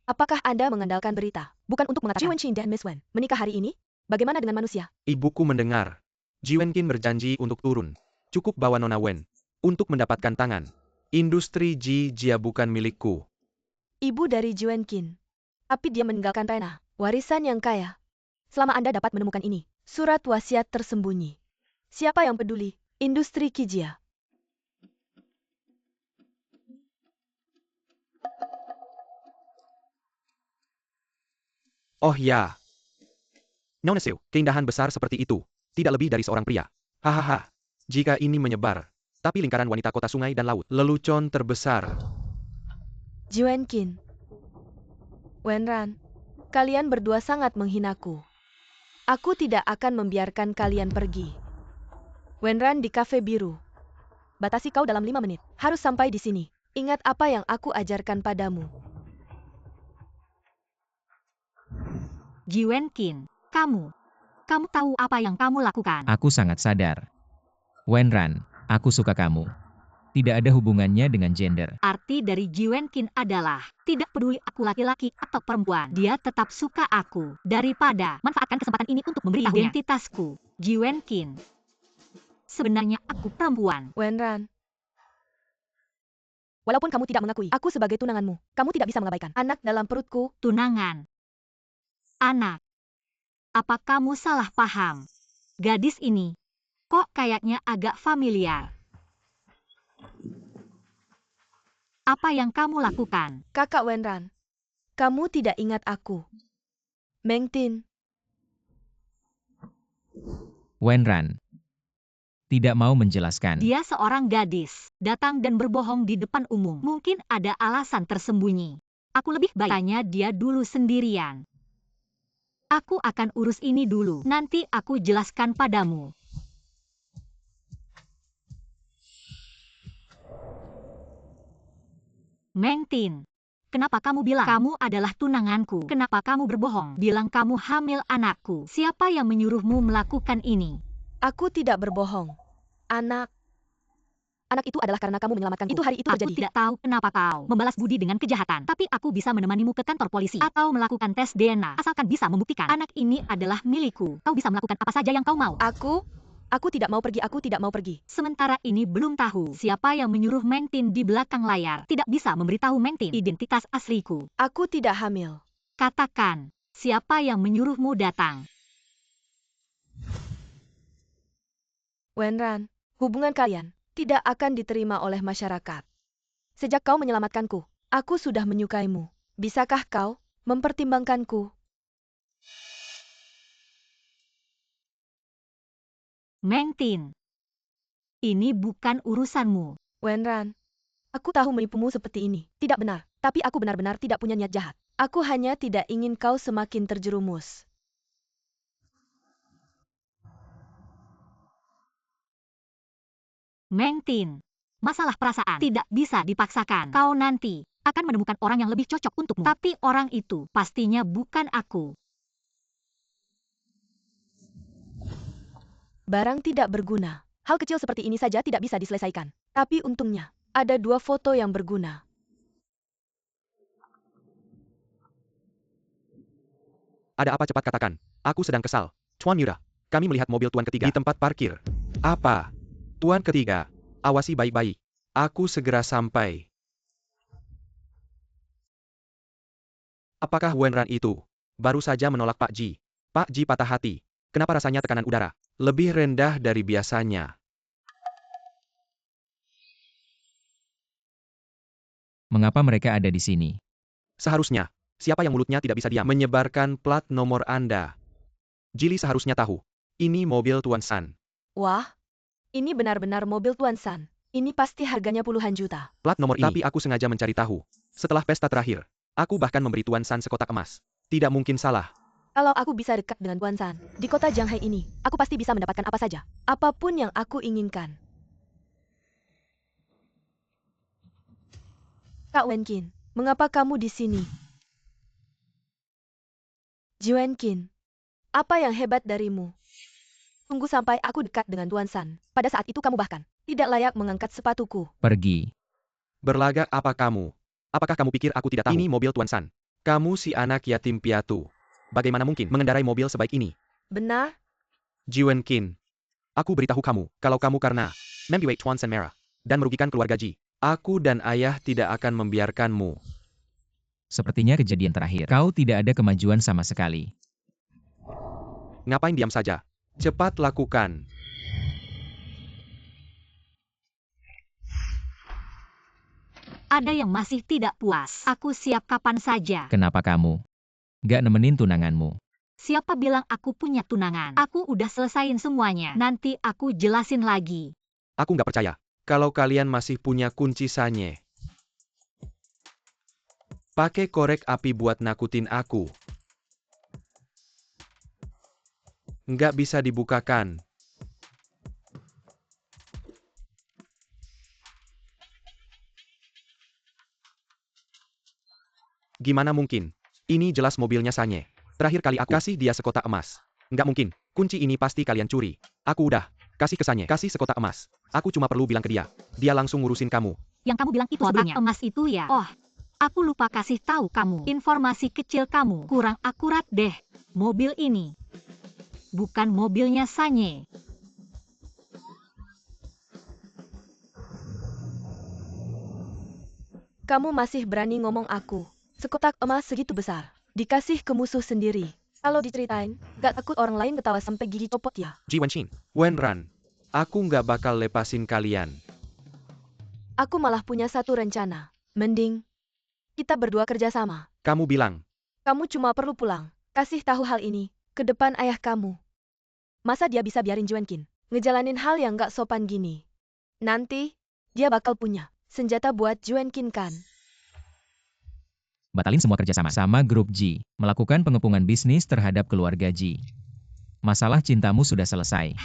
Apakah Anda mengandalkan berita? Bukan untuk mengatakan Ji Wenqin dan Miss Wen menikah hari ini? Bagaimana dengan manusia? Ibuku mendengar. Ji Wenqin berjanji untuk turun. Cukup bawa Nona Wen. Untuk mendapatkan tangan. Industri Ji Jia bukan milikku. Ibu dari Ji Wenqin. Tapi dia meninggalkan tanah, warisan yang kaya. Selama Anda dapat menemukan ini, surat wasiat tersembunyi. Siapa yang peduli? Industri Kijia. Oh ya. Nona Seu, keindahan besar seperti itu. Tidak lebih dari seorang pria. Hahaha. Jika ini menyebar. Tapi lingkaran wanita kota sungai dan laut. Lelucon terbesar. Ji Wenqin. Wenran. Kalian berdua sangat menghinaku. Aku tidak akan membiarkan kalian pergi. Wenran di kafe biru. Batasi kau dalam 5 menit. Harus sampai di sini. Ingat apa yang aku ajarkan padamu. Ji Wenqin, kamu tahu apa yang kamu lakukan? Aku sangat sadar. Wenran, aku suka kamu. Tidak ada hubungannya dengan gender. Arti dari Ji Wenqin adalah, tidak peduli aku laki-laki atau perempuan, dia tetap suka aku. Daripada manfaatkan kesempatan ini untuk memberitahunya identitasku, Ji Wenqin. Sebenarnya aku perempuan. Wenran. Walaupun kamu tidak mengakui, aku sebagai tunanganmu, kamu tidak bisa mengabaikan anak dalam perutku. Tunangan. Anak. Apa kamu salah paham? Gadis ini, kok kayaknya agak familiar. Apa yang kamu lakukan? Kakak Wenran, kamu tidak ingat aku. Meng Tin, Wenran tidak mau menjelaskan. Dia seorang gadis, datang dan berbohong di depan umum. Mungkin ada alasan tersembunyi. Aku lebih baik tanya dia dulu sendirian. Aku akan urus ini dulu, nanti aku jelaskan padamu. Meng Tin, kenapa kamu bilang kamu adalah tunanganku? Kenapa kamu berbohong? Bilang kamu hamil anakku. Siapa yang menyuruhmu melakukan ini? aku tidak berbohong. Anak itu adalah karena kamu menyelamatkanku. Itu hari itu Aku terjadi. tidak tahu kenapa kau membalas budi dengan kejahatan. Tapi aku bisa menemanimu ke kantor polisi atau melakukan tes DNA. Asalkan bisa membuktikan anak ini adalah milikku. Kau bisa melakukan apa saja yang kau mau. Aku tidak mau pergi, aku tidak mau pergi. Sementara ini belum tahu siapa yang menyuruh Meng Tin di belakang layar. Tidak bisa memberitahu Meng Tin identitas asliku. Aku tidak hamil. Katakan, siapa yang menyuruhmu datang? Wenran, hubungan kalian tidak akan diterima oleh masyarakat. Sejak kau menyelamatkanku, aku sudah menyukaimu. Bisakah kau mempertimbangkanku? Meng Tin, ini bukan urusanmu. Wenran, aku tahu menipumu seperti ini. Tidak benar, tapi aku benar-benar tidak punya niat jahat. Aku hanya tidak ingin kau semakin terjerumus. Meng Tin, masalah perasaan tidak bisa dipaksakan. Kau nanti akan menemukan orang yang lebih cocok untukmu. Tapi orang itu pastinya bukan aku. Barang tidak berguna. Hal kecil seperti ini saja tidak bisa diselesaikan. Tapi untungnya, ada 2 foto yang berguna. Ada apa cepat katakan. Aku sedang kesal. Tuan Yura, kami melihat mobil Tuan ketiga di tempat parkir. Apa? Tuan ketiga, awasi baik-baik. Aku segera sampai. Apakah Wenran itu baru saja menolak Pak Ji? Pak Ji patah hati. Kenapa rasanya tekanan udara lebih rendah dari biasanya? Mengapa mereka ada di sini? Seharusnya, siapa yang mulutnya tidak bisa diam menyebarkan plat nomor Anda? Jili seharusnya tahu. Ini mobil Tuan San. Wah, ini benar-benar mobil Tuan San. Ini pasti harganya puluhan juta. Plat nomor ini. Tapi aku sengaja mencari tahu. Setelah pesta terakhir, aku bahkan memberi Tuan San sekotak emas. Tidak mungkin salah. Kalau aku bisa dekat dengan Tuan San, di kota Shanghai ini, aku pasti bisa mendapatkan apa saja. Apapun yang aku inginkan. Kak Wenkin, mengapa kamu di sini? Ji Wenkin, apa yang hebat darimu? Tunggu sampai aku dekat dengan Tuan San. Pada saat itu kamu bahkan tidak layak mengangkat sepatuku. Pergi. Berlagak apa kamu? Apakah kamu pikir aku tidak tahu? Ini mobil Tuan San. Kamu si anak yatim piatu. Bagaimana mungkin mengendarai mobil sebaik ini? Benar? Ji Wenkin, aku beritahu kamu, kalau kamu karena membiwek Tuan San merah dan merugikan keluarga Ji, aku dan ayah tidak akan membiarkanmu. Sepertinya kejadian terakhir. Kau tidak ada kemajuan sama sekali. Ngapain diam saja? Cepat lakukan. Ada yang masih tidak puas. Aku siap kapan saja. Kenapa kamu gak nemenin tunanganmu? Siapa bilang aku punya tunangan? Aku udah selesain semuanya. Nanti aku jelasin lagi. Aku nggak percaya. Kalau kalian masih punya kunci sanye. Pakai korek api buat nakutin aku. Nggak bisa dibukakan. Gimana mungkin? Ini jelas mobilnya Sanye. Terakhir kali aku kasih dia sekotak emas. Nggak mungkin. Kunci ini pasti kalian curi. Aku udah kasih ke Sanye. Kasih sekotak emas. Aku cuma perlu bilang ke dia. Dia langsung ngurusin kamu. Yang kamu bilang itu sebelumnya emas itu ya? Oh, aku lupa kasih tahu kamu. Informasi kecil kamu kurang akurat deh. Mobil ini bukan mobilnya Sanye. Kamu masih berani ngomong aku. Sekotak emas segitu besar. Dikasih ke musuh sendiri. Kalau diceritain, gak takut orang lain ketawa sampai gigi copot ya? Ji Wenqin, Wenran. Aku nggak bakal lepasin kalian. Aku malah punya satu rencana. Mending kita berdua kerjasama. Kamu bilang, Kamu cuma perlu pulang. Kasih tahu hal ini ke depan ayah kamu. Masa dia bisa biarin Juenkin ngejalanin hal yang gak sopan gini? Nanti dia bakal punya senjata buat Juenkin kan? Batalin semua kerjasama sama grup Ji. Melakukan pengepungan bisnis terhadap keluarga Ji. Masalah cintamu sudah selesai.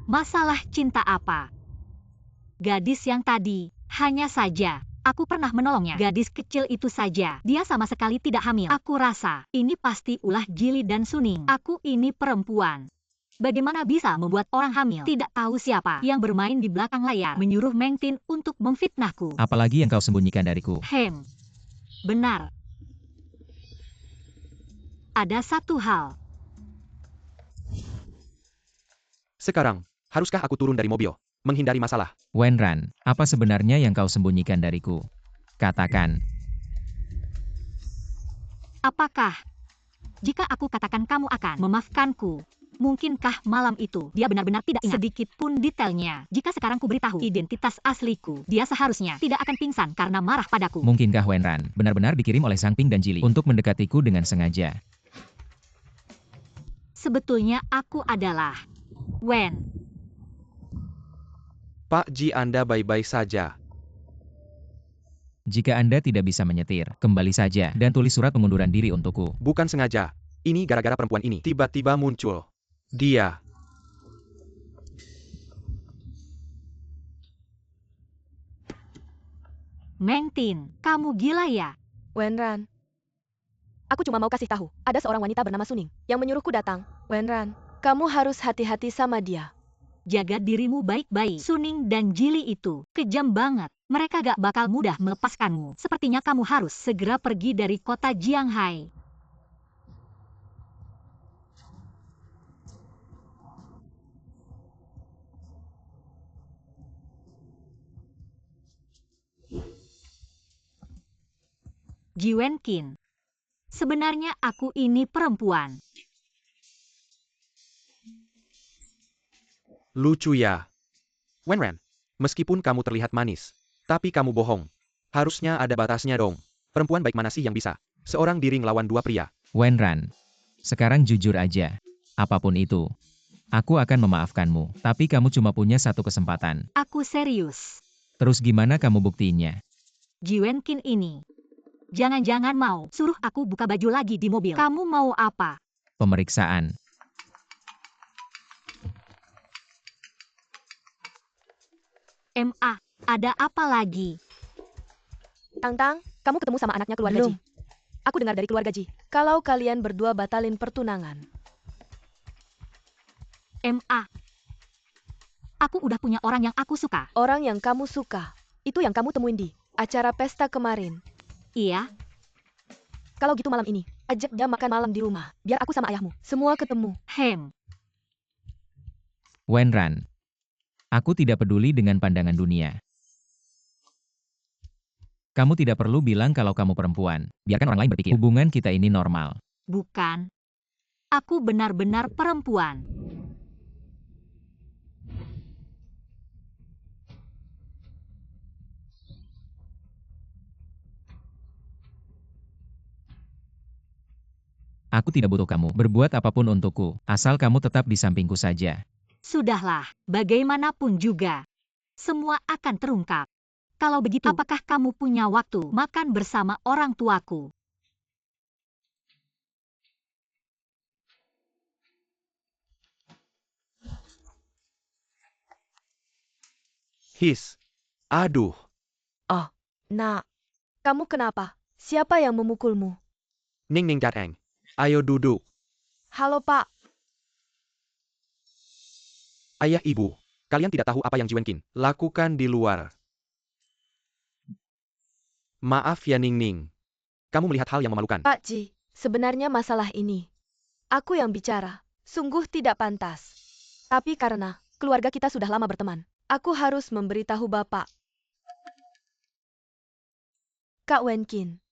Masalah cinta apa? Gadis yang tadi, hanya saja, aku pernah menolongnya. Gadis kecil itu saja, dia sama sekali tidak hamil. Aku rasa, ini pasti ulah Jili dan Suning. Aku ini perempuan. Bagaimana bisa membuat orang hamil? Tidak tahu siapa yang bermain di belakang layar, menyuruh Meng Tin untuk memfitnahku. Apalagi yang kau sembunyikan dariku. Benar. Ada satu hal. sekarang, haruskah aku turun dari mobil, menghindari masalah? Wenran, apa sebenarnya yang kau sembunyikan dariku? Katakan. Apakah jika aku katakan kamu akan memaafkanku? Mungkinkah malam itu dia benar-benar tidak ingat sedikit pun detailnya? Jika sekarang ku beritahu identitas asliku, dia seharusnya tidak akan pingsan karena marah padaku. Mungkinkah Wenran benar-benar dikirim oleh Sang Ping dan Jili untuk mendekatiku dengan sengaja? Sebetulnya aku adalah Wen. Pak Ji, Anda baik-baik saja. Jika Anda tidak bisa menyetir, kembali saja dan tulis surat pengunduran diri untukku. Bukan sengaja. Ini gara-gara perempuan ini tiba-tiba muncul. Dia. Meng Tin, kamu gila ya? Wenran. Aku cuma mau kasih tahu, ada seorang wanita bernama Suning yang menyuruhku datang. Wenran, kamu harus hati-hati sama dia. Jaga dirimu baik-baik. Suning dan Jili itu kejam banget. Mereka gak bakal mudah melepaskanmu. Sepertinya kamu harus segera pergi dari kota Jianghai. Ji Wenkin. Sebenarnya aku ini perempuan. Lucu ya. Wenran, meskipun kamu terlihat manis, tapi kamu bohong. Harusnya ada batasnya dong. Perempuan baik mana sih yang bisa seorang diri ngelawan dua pria? Wenran, sekarang jujur aja. Apapun itu, aku akan memaafkanmu. Tapi kamu cuma punya satu kesempatan. Aku serius. Terus gimana kamu buktiinnya? Ji Wenkin ini. Jangan-jangan mau suruh aku buka baju lagi di mobil. Kamu mau apa? Pemeriksaan. MA, ada apa lagi? Tang-Tang, kamu ketemu sama anaknya keluarga Belum. Ji. Aku dengar dari keluarga Ji, kalau kalian berdua batalin pertunangan. MA. Aku udah punya orang yang aku suka. Orang yang kamu suka, itu yang kamu temuin di acara pesta kemarin. Iya, Kalau gitu malam ini, ajak dia makan malam di rumah, biar aku sama ayahmu semua ketemu. Wenran, aku tidak peduli dengan pandangan dunia. Kamu tidak perlu bilang kalau kamu perempuan. Biarkan orang lain berpikir. Hubungan kita ini normal. bukan. Aku benar-benar perempuan. Aku tidak butuh kamu berbuat apapun untukku, asal kamu tetap di sampingku saja. Sudahlah, bagaimanapun juga. Semua akan terungkap. Kalau begitu, apakah kamu punya waktu makan bersama orang tuaku? Aduh. Oh, nak. Kamu kenapa? Siapa yang memukulmu? Ning Ning Datang. Ayo duduk. Halo Pak. Ayah ibu, kalian tidak tahu apa yang Ji Wenkin lakukan di luar. Maaf ya Ning Ning. Kamu melihat hal yang memalukan. Pak Ji, sebenarnya masalah ini. Aku yang bicara. Sungguh tidak pantas. Tapi karena keluarga kita sudah lama berteman, aku harus memberitahu Bapak. Kak Wenkin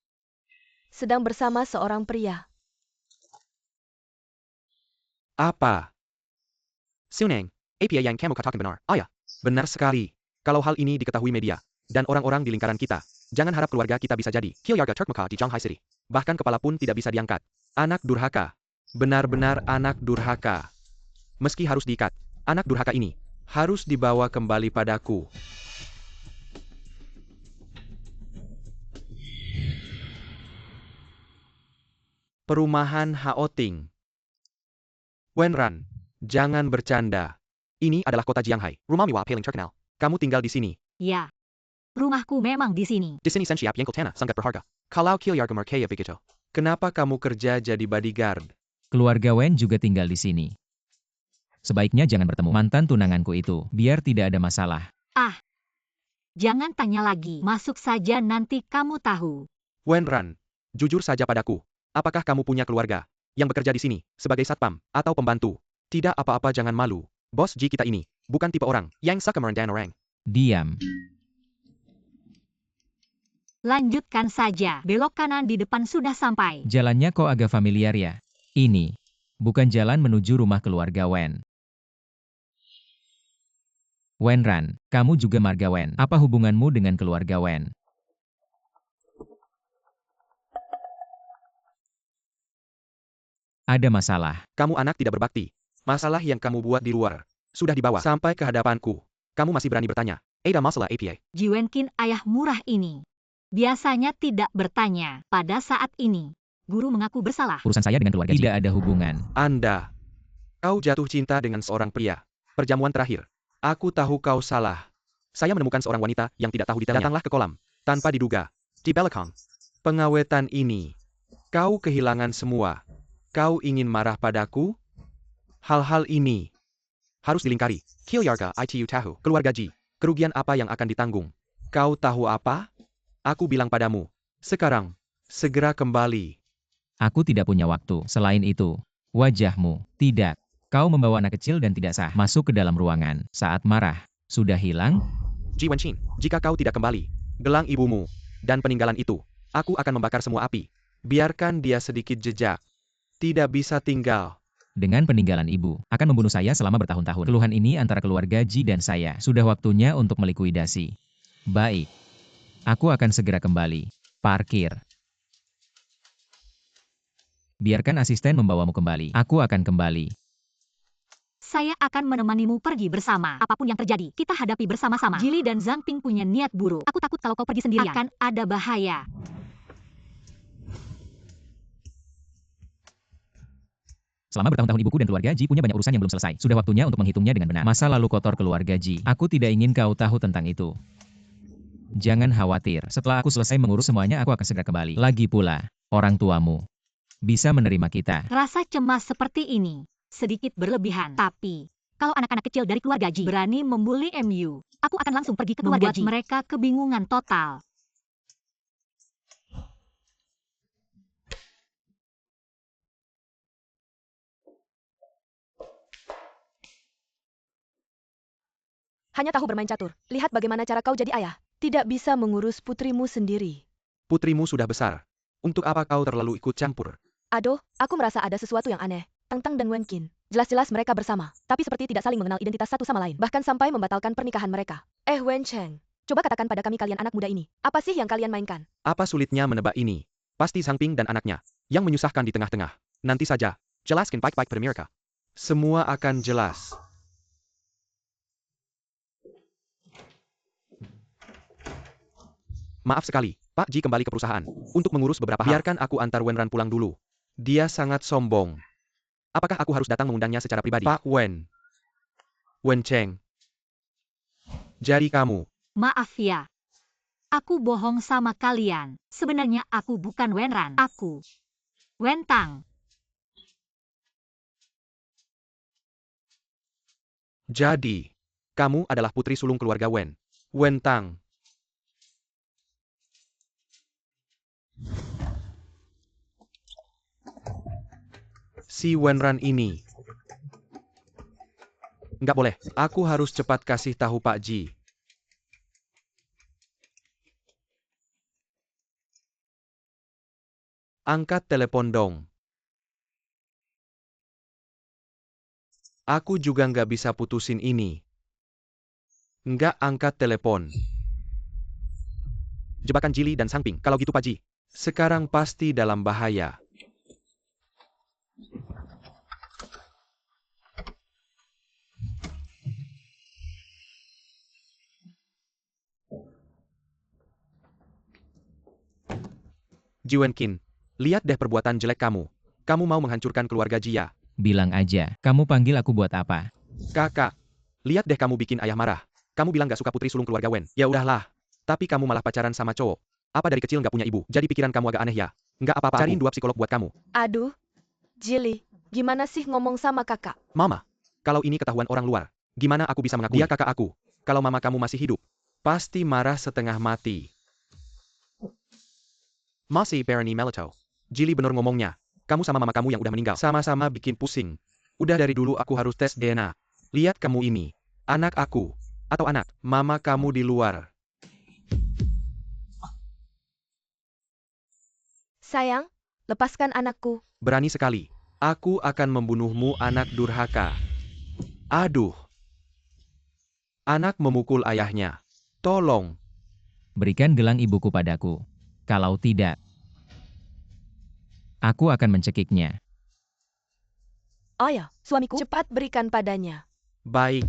sedang bersama seorang pria. Apa? Suneng, apa yang kamu katakan benar? Ayah, benar sekali. Kalau hal ini diketahui media, dan orang-orang di lingkaran kita, jangan harap keluarga kita bisa jadi Kilyarga Turkmeka di Shanghai City. Bahkan kepala pun tidak bisa diangkat. Anak durhaka. Benar-benar anak durhaka. Meski harus diikat, anak durhaka ini harus dibawa kembali padaku. Perumahan Haoting. Wenran, jangan bercanda. Ini adalah kota Jianghai, rumah mewah paling terkenal. Kamu tinggal di sini. Ya. Rumahku memang di sini. Di sini Sensiap Yengkel Tanah sangat berharga. Kalau Kilyarga Merkaya begitu. Kenapa kamu kerja jadi bodyguard? Keluarga Wen juga tinggal di sini. Sebaiknya jangan bertemu mantan tunanganku itu, biar tidak ada masalah. Jangan tanya lagi. Masuk saja nanti kamu tahu. Wenran, jujur saja padaku. Apakah kamu punya keluarga yang bekerja di sini sebagai satpam atau pembantu? Tidak apa-apa, jangan malu. Bos Ji kita ini bukan tipe orang yang suka merendah orang. Diam. Lanjutkan saja. Belok kanan di depan sudah sampai. Jalannya kok agak familiar ya? Ini bukan jalan menuju rumah keluarga Wen. Wenran, kamu juga marga Wen. Apa hubunganmu dengan keluarga Wen? Ada masalah. Kamu anak tidak berbakti. Masalah yang kamu buat di luar sudah dibawa sampai ke hadapanku. Kamu masih berani bertanya. Ada masalah APA. Ji Wenkin ayah murah ini biasanya tidak bertanya. Pada saat ini, guru mengaku bersalah. Urusan saya dengan keluarga Ji tidak ada hubungan. Kau jatuh cinta dengan seorang pria. Perjamuan terakhir. Aku tahu kau salah. Saya menemukan seorang wanita yang tidak tahu detailnya. Datanglah ke kolam. Tanpa diduga. Di belakang. Pengawetan ini. Kau kehilangan semua. Kau ingin marah padaku? Hal-hal ini harus dilingkari. Kilyarga itu tahu. Keluarga Ji. Kerugian apa yang akan ditanggung? Kau tahu apa? Aku bilang padamu. Sekarang. Segera kembali. Aku tidak punya waktu. Selain itu, wajahmu. Tidak. Kau membawa anak kecil dan tidak sah. Masuk ke dalam ruangan. Saat marah. Sudah hilang? Ji Wenqin, jika kau tidak kembali, gelang ibumu, dan peninggalan itu, aku akan membakar semua api. Biarkan dia sedikit jejak. Tidak bisa tinggal. Dengan peninggalan ibu, akan membunuh saya selama bertahun-tahun. Keluhan ini antara keluarga Ji dan saya. Sudah waktunya untuk melikuidasi. Baik. Aku akan segera kembali. Parkir. Biarkan asisten membawamu kembali. Aku akan kembali. Saya akan menemanimu pergi bersama. Apapun yang terjadi, kita hadapi bersama-sama. Jili dan Zhang Ping punya niat buruk. Aku takut kalau kau pergi sendirian. Akan ada bahaya. Selama bertahun-tahun ibuku dan keluarga Ji punya banyak urusan yang belum selesai. Sudah waktunya untuk menghitungnya dengan benar. Masa lalu kotor keluarga Ji. Aku tidak ingin kau tahu tentang itu. Jangan khawatir. Setelah aku selesai mengurus semuanya, aku akan segera kembali. Lagi pula, orang tuamu bisa menerima kita. Rasa cemas seperti ini sedikit berlebihan. Tapi, kalau anak-anak kecil dari keluarga Ji berani membuli MU, aku akan langsung pergi ke keluarga Ji. Mereka kebingungan total. Hanya tahu bermain catur. Lihat bagaimana cara kau jadi ayah. Tidak bisa mengurus putrimu sendiri. Putrimu sudah besar. Untuk apa kau terlalu ikut campur? Aduh, aku merasa ada sesuatu yang aneh. Tang Tang dan Wenqin. Jelas-jelas mereka bersama. Tapi seperti tidak saling mengenal identitas satu sama lain. Bahkan sampai membatalkan pernikahan mereka. Wen Cheng. Coba katakan pada kami kalian anak muda ini. Apa sih yang kalian mainkan? Apa sulitnya menebak ini? Pasti Zhang Ping dan anaknya yang menyusahkan di tengah-tengah. Nanti saja. Jelaskan baik-baik pada mereka. Semua akan jelas. Maaf sekali, Pak Ji kembali ke perusahaan untuk mengurus beberapa hal. Biarkan aku antar Wenran pulang dulu. Dia sangat sombong. Apakah aku harus datang mengundangnya secara pribadi? Pak Wen. Wen Cheng. Jadi kamu. Maaf ya. Aku bohong sama kalian. Sebenarnya aku bukan Wenran. Aku Wen Tang. Jadi, kamu adalah putri sulung keluarga Wen. Wen Tang. Si Wenran ini. Nggak boleh, aku harus cepat kasih tahu Pak Ji. Angkat telepon dong. Aku juga nggak bisa putusin ini. Nggak angkat telepon. Jebakan Jili dan Sangping, kalau gitu Pak Ji. Sekarang pasti dalam bahaya. Ji Wenqin, lihat deh perbuatan jelek kamu. Kamu mau menghancurkan keluarga Jia. Bilang aja, kamu panggil aku buat apa? Kakak, lihat deh kamu bikin ayah marah. Kamu bilang gak suka putri sulung keluarga Wen. Ya udahlah. Tapi kamu malah pacaran sama cowok. Apa dari kecil gak punya ibu? Jadi pikiran kamu agak aneh ya? Nggak apa-apa, cariin 2 psikolog buat kamu. Aduh, Jili, gimana sih ngomong sama kakak? Mama, kalau ini ketahuan orang luar, gimana aku bisa mengakui? Dia kakak aku. Kalau mama kamu masih hidup, pasti marah setengah mati. Masih Barony Melito. Jili bener ngomongnya. Kamu sama mama kamu yang udah meninggal. Sama-sama bikin pusing. Udah dari dulu aku harus tes DNA. Lihat kamu ini. Anak aku. Atau anak mama kamu di luar. Sayang, lepaskan anakku. Berani sekali. Aku akan membunuhmu anak durhaka. Aduh. Anak memukul ayahnya. Tolong. Berikan gelang ibuku padaku. Kalau tidak, aku akan mencekiknya. Ayah, suamiku. Cepat berikan padanya. Baik.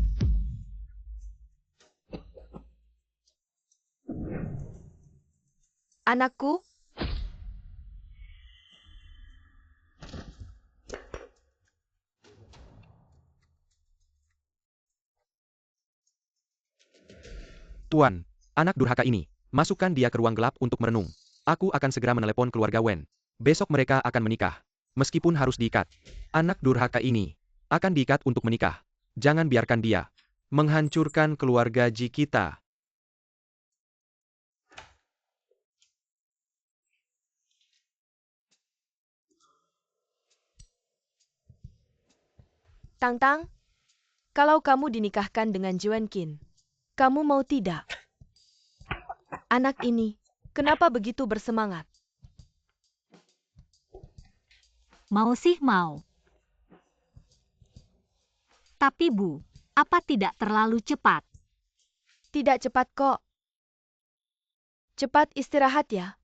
Anakku, Tuan, anak durhaka ini, masukkan dia ke ruang gelap untuk merenung. Aku akan segera menelepon keluarga Wen. Besok mereka akan menikah. Meskipun harus diikat. Anak durhaka ini akan diikat untuk menikah. Jangan biarkan dia menghancurkan keluarga Ji kita. Tang Tang, kalau kamu dinikahkan dengan Ji Wenqin, kamu mau tidak? Anak ini, kenapa begitu bersemangat? Mau sih mau. Tapi Bu, apa tidak terlalu cepat? Tidak cepat kok. Cepat istirahat ya.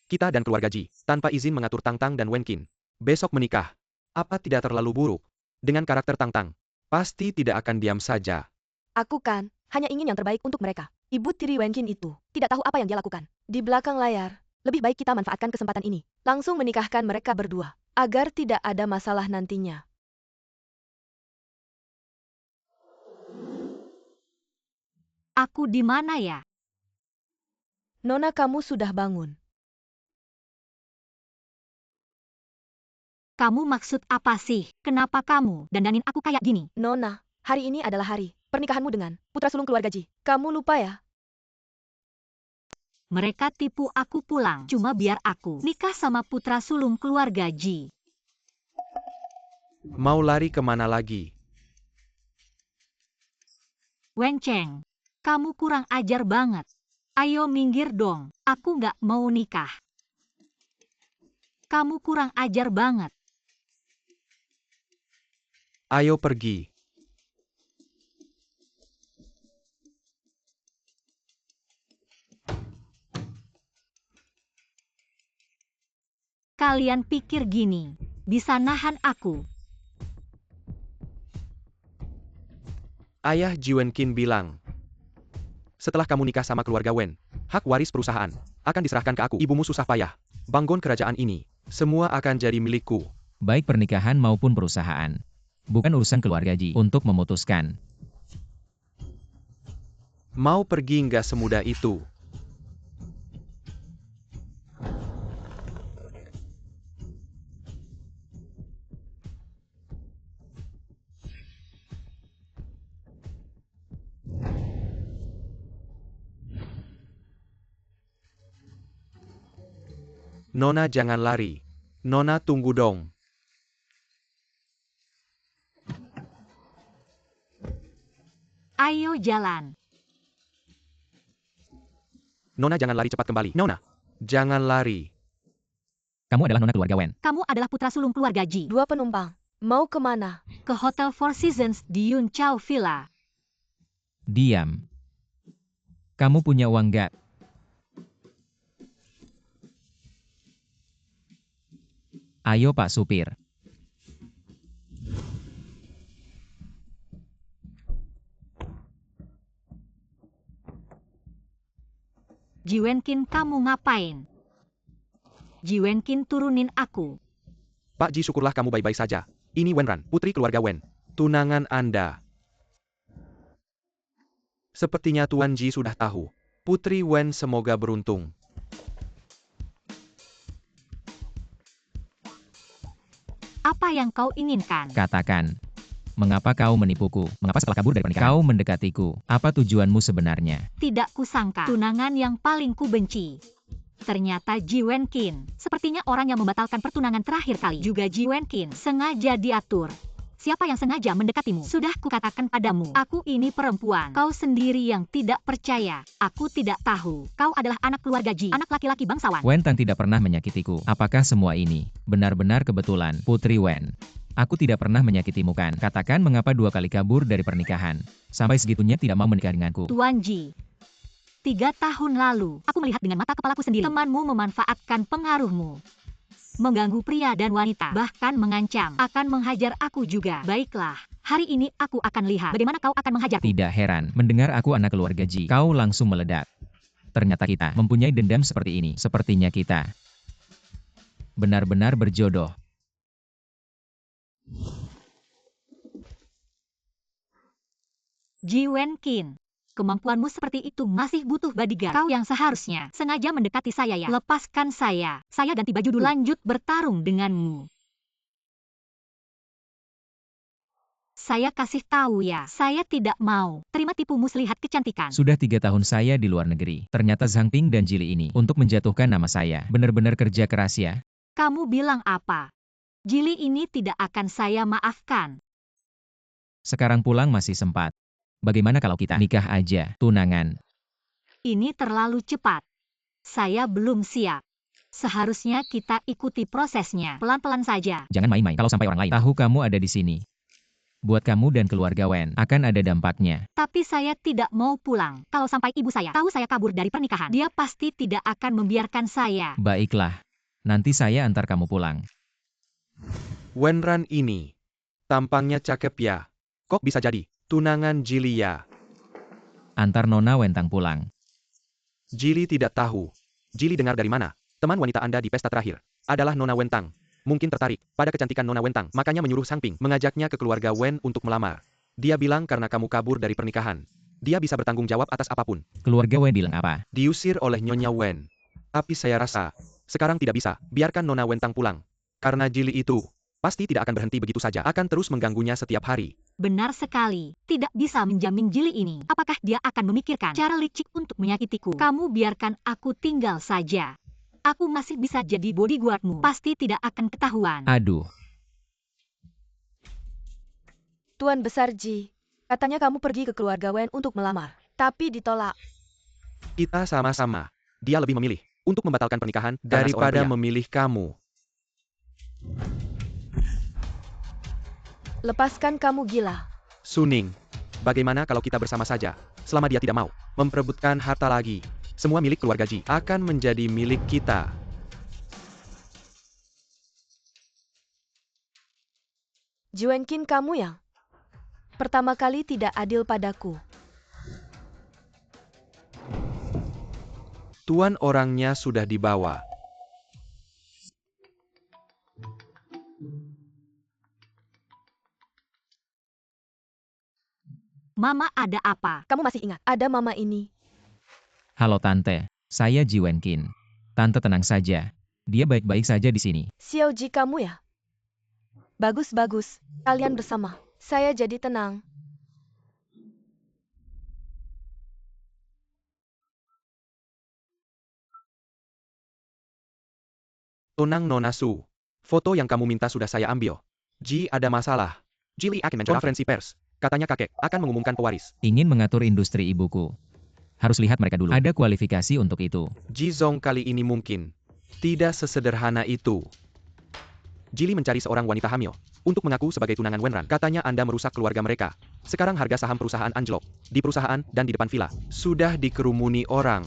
Kita dan keluarga Ji, tanpa izin mengatur Tang Tang dan Wenqin. Besok menikah. Apa tidak terlalu buruk? Dengan karakter Tang Tang, pasti tidak akan diam saja. Aku kan hanya ingin yang terbaik untuk mereka. Ibu tiri Wenqin itu tidak tahu apa yang dia lakukan. Di belakang layar, lebih baik kita manfaatkan kesempatan ini. Langsung menikahkan mereka berdua, agar tidak ada masalah nantinya. Aku di mana ya? Nona, kamu sudah bangun. Kamu maksud apa sih? Kenapa kamu dandanin aku kayak gini? Nona, hari ini adalah hari pernikahanmu dengan putra sulung keluarga Ji. Kamu lupa ya? Mereka tipu aku pulang cuma biar aku nikah sama putra sulung keluarga Ji. Mau lari kemana lagi? Wen Cheng, kamu kurang ajar banget. Ayo minggir dong, aku nggak mau nikah. Kamu kurang ajar banget. Ayo pergi. Kalian pikir gini, bisa nahan aku? Ayah Ji Wenqin bilang, setelah kamu nikah sama keluarga Wen, hak waris perusahaan akan diserahkan ke aku. Ibumu susah payah bangun kerajaan ini. Semua akan jadi milikku. Baik pernikahan maupun perusahaan. Bukan urusan keluarga Ji untuk memutuskan. Mau pergi nggak semudah itu. Nona jangan lari. Nona tunggu dong. Ayo jalan. Nona jangan lari, cepat kembali. Nona, jangan lari. Kamu adalah nona keluarga Wen. Kamu adalah putra sulung keluarga Ji. 2 penumpang. Mau kemana? Ke Hotel Four Seasons di Yun Chao Villa. Diam. Kamu punya uang gak? Ayo Pak Supir. Ji Wenkin, kamu ngapain? Ji Wenkin, turunin aku. Pak Ji, syukurlah kamu baik-baik saja. Ini Wenran, putri keluarga Wen. Tunangan Anda. Sepertinya Tuan Ji sudah tahu. Putri Wen semoga beruntung. Apa yang kau inginkan? Katakan. Mengapa kau menipuku? Mengapa setelah kabur dari pernikahan kau mendekatiku? Apa tujuanmu sebenarnya? Tidak kusangka. Tunangan yang paling kubenci. Ternyata Ji Wenkin. Sepertinya orang yang membatalkan pertunangan terakhir kali. Juga Ji Wenkin. Sengaja diatur. Siapa yang sengaja mendekatimu? Sudah kukatakan padamu. Aku ini perempuan. Kau sendiri yang tidak percaya. Aku tidak tahu. Kau adalah anak keluarga Ji. Anak laki-laki bangsawan. Wen Tang tidak pernah menyakitiku. Apakah semua ini benar-benar kebetulan, Putri Wen? Aku tidak pernah menyakitimu kan? Katakan mengapa 2 kali kabur dari pernikahan. Sampai segitunya tidak mau menikah denganku. Tuan Ji. 3 tahun lalu, aku melihat dengan mata kepalaku sendiri. Temanmu memanfaatkan pengaruhmu. Mengganggu pria dan wanita. Bahkan mengancam. Akan menghajar aku juga. Baiklah. Hari ini aku akan lihat bagaimana kau akan menghajarku. Tidak heran, mendengar aku anak keluarga Ji, kau langsung meledak. Ternyata kita mempunyai dendam seperti ini. Sepertinya kita benar-benar berjodoh. Ji Wenkin. Kemampuanmu seperti itu masih butuh bodyguard. Kau yang seharusnya sengaja mendekati saya ya. Lepaskan saya. Saya ganti baju dulu. Lanjut bertarung denganmu. Saya kasih tahu ya. Saya tidak mau terima tipumu selihat kecantikan. Sudah 3 tahun saya di luar negeri. Ternyata Zhang Ping dan Jili ini untuk menjatuhkan nama saya. Benar-benar kerja keras ya. Kamu bilang apa? Jili ini tidak akan saya maafkan. Sekarang pulang masih sempat. Bagaimana kalau kita nikah aja, tunangan? Ini terlalu cepat. Saya belum siap. Seharusnya kita ikuti prosesnya pelan-pelan saja. Jangan main-main kalau sampai orang lain tahu kamu ada di sini. Buat kamu dan keluarga Wen akan ada dampaknya. Tapi saya tidak mau pulang. Kalau sampai ibu saya tahu saya kabur dari pernikahan, dia pasti tidak akan membiarkan saya. Baiklah. Nanti saya antar kamu pulang. Wenran ini. Tampangnya cakep ya. Kok bisa jadi tunangan Jili ya? Antar Nona Wentang pulang. Jili tidak tahu. Jili dengar dari mana? Teman wanita Anda di pesta terakhir adalah Nona Wentang. Mungkin tertarik pada kecantikan Nona Wentang, makanya menyuruh Zhang Ping mengajaknya ke keluarga Wen untuk melamar. Dia bilang karena kamu kabur dari pernikahan, dia bisa bertanggung jawab atas apapun. Keluarga Wen bilang apa? Diusir oleh Nyonya Wen. Tapi saya rasa, sekarang tidak bisa, biarkan Nona Wentang pulang. Karena Jili itu, pasti tidak akan berhenti begitu saja, akan terus mengganggunya setiap hari. Benar sekali. Tidak bisa menjamin Jili ini. Apakah dia akan memikirkan cara licik untuk menyakitiku? Kamu biarkan aku tinggal saja. Aku masih bisa jadi bodyguardmu. Pasti tidak akan ketahuan. Aduh. Tuan Besar Ji, katanya kamu pergi ke keluarga Wen untuk melamar. Tapi ditolak. Kita sama-sama. Dia lebih memilih untuk membatalkan pernikahan daripada memilih kamu. Lepaskan kamu gila. Suning, bagaimana kalau kita bersama saja? Selama dia tidak mau memperebutkan harta lagi, semua milik keluarga Ji akan menjadi milik kita. Ji Wenkin, kamu yang pertama kali tidak adil padaku. Tuan, orangnya sudah dibawa. Mama, ada apa? Kamu masih ingat, ada mama ini. Halo Tante, saya Ji Wenkin. Tante tenang saja. Dia baik-baik saja di sini. Xiao Ji, kamu ya? Bagus-bagus, kalian bersama. Saya jadi tenang. Tonang Nona Su. Foto yang kamu minta sudah saya ambil. Ji, ada masalah. Jili akan konferensi pers. Katanya kakek akan mengumumkan pewaris. Ingin mengatur industri ibuku. Harus lihat mereka dulu. Ada kualifikasi untuk itu. Jizong kali ini mungkin tidak sesederhana itu. Jili mencari seorang wanita hamil untuk mengaku sebagai tunangan Wenran. Katanya Anda merusak keluarga mereka. Sekarang harga saham perusahaan anjlok. Di perusahaan dan di depan villa. Sudah dikerumuni orang.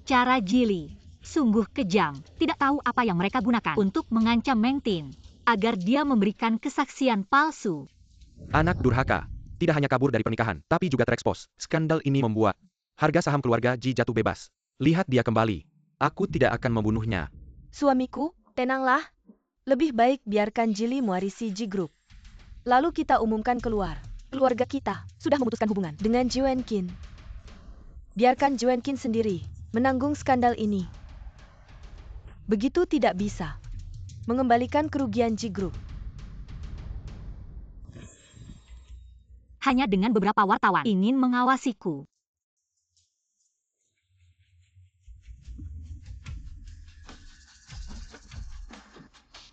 Cara Jili sungguh kejam. Tidak tahu apa yang mereka gunakan untuk mengancam Meng Tin agar dia memberikan kesaksian palsu. Anak durhaka. Tidak hanya kabur dari pernikahan, tapi juga terekspos. Skandal ini membuat harga saham keluarga Ji jatuh bebas. Lihat dia kembali. Aku tidak akan membunuhnya. Suamiku, tenanglah. Lebih baik biarkan Jili mewarisi Ji Group. Lalu kita umumkan keluar. Keluarga kita sudah memutuskan hubungan dengan Ji Wenkin. Biarkan Ji Wenkin sendiri menanggung skandal ini. Begitu tidak bisa mengembalikan kerugian Ji Group. Hanya dengan beberapa wartawan ingin mengawasiku.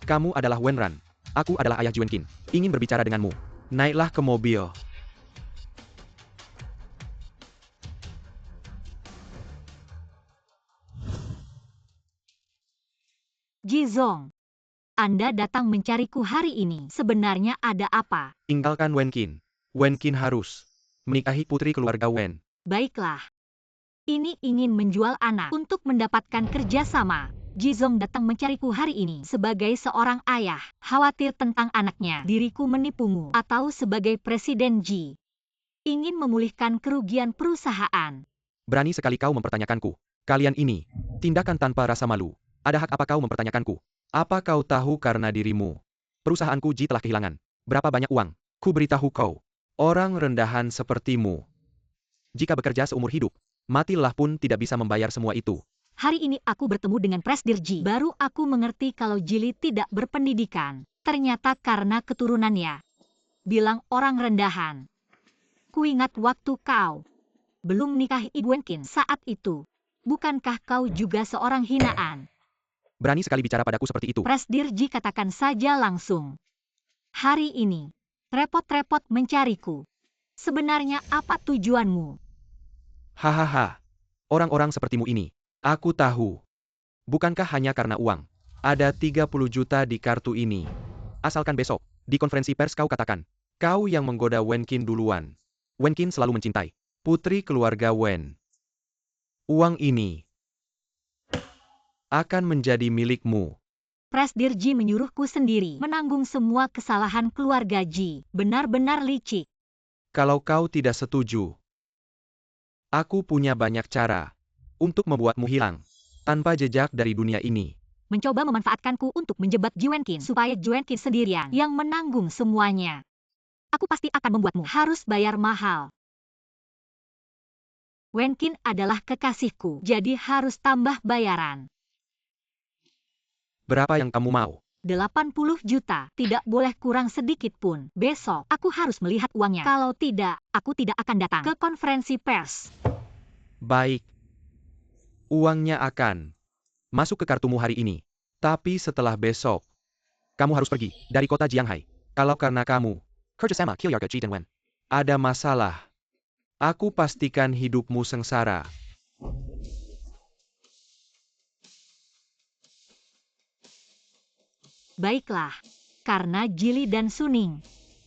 Kamu adalah Wenran. Aku adalah ayah Ji Wenkin. Ingin berbicara denganmu. Naiklah ke mobil. Jizong, Anda datang mencariku hari ini. Sebenarnya ada apa? Tinggalkan Wenkin. Wenkin harus menikahi putri keluarga Wen. Baiklah. Ini ingin menjual anak untuk mendapatkan kerjasama. Jizong datang mencariku hari ini sebagai seorang ayah. Khawatir tentang anaknya. Diriku menipumu atau sebagai Presiden Ji. Ingin memulihkan kerugian perusahaan. Berani sekali kau mempertanyakanku. Kalian ini, tindakan tanpa rasa malu. Ada hak apa kau mempertanyakanku? Apa kau tahu karena dirimu? Perusahaanku Ji telah kehilangan. Berapa banyak uang? Ku beritahu kau. Orang rendahan sepertimu. Jika bekerja seumur hidup, matilah pun tidak bisa membayar semua itu. Hari ini aku bertemu dengan Presdir Ji. Baru aku mengerti kalau Jili tidak berpendidikan. Ternyata karena keturunannya. Bilang orang rendahan. Kuingat waktu kau belum nikahi Ibu Wenkin saat itu. Bukankah kau juga seorang hinaan? Berani sekali bicara padaku seperti itu. Presdir Ji katakan saja langsung. Hari ini, repot-repot mencariku. Sebenarnya apa tujuanmu? Hahaha. Orang-orang sepertimu ini. Aku tahu. Bukankah hanya karena uang? Ada 30 juta di kartu ini. Asalkan besok, di konferensi pers kau katakan. Kau yang menggoda Wenkin duluan. Wenkin selalu mencintai putri keluarga Wen. Uang ini akan menjadi milikmu. Presdir Ji menyuruhku sendiri menanggung semua kesalahan keluarga Ji. Benar-benar licik. Kalau kau tidak setuju, aku punya banyak cara untuk membuatmu hilang tanpa jejak dari dunia ini. Mencoba memanfaatkanku untuk menjebak Ji Wenkin supaya Ji Wenkin sendirian yang menanggung semuanya. Aku pasti akan membuatmu harus bayar mahal. Wenkin adalah kekasihku, jadi harus tambah bayaran. Berapa yang kamu mau? 80 juta, tidak boleh kurang sedikit pun. Besok, aku harus melihat uangnya. Kalau tidak, aku tidak akan datang ke konferensi pers. Baik. Uangnya akan masuk ke kartumu hari ini. Tapi setelah besok, kamu harus pergi dari kota Jianghai. Kalau karena kamu, kerjasama Kilyarga Ji dan Wen, ada masalah, aku pastikan hidupmu sengsara. Baiklah, karena Jili dan Suning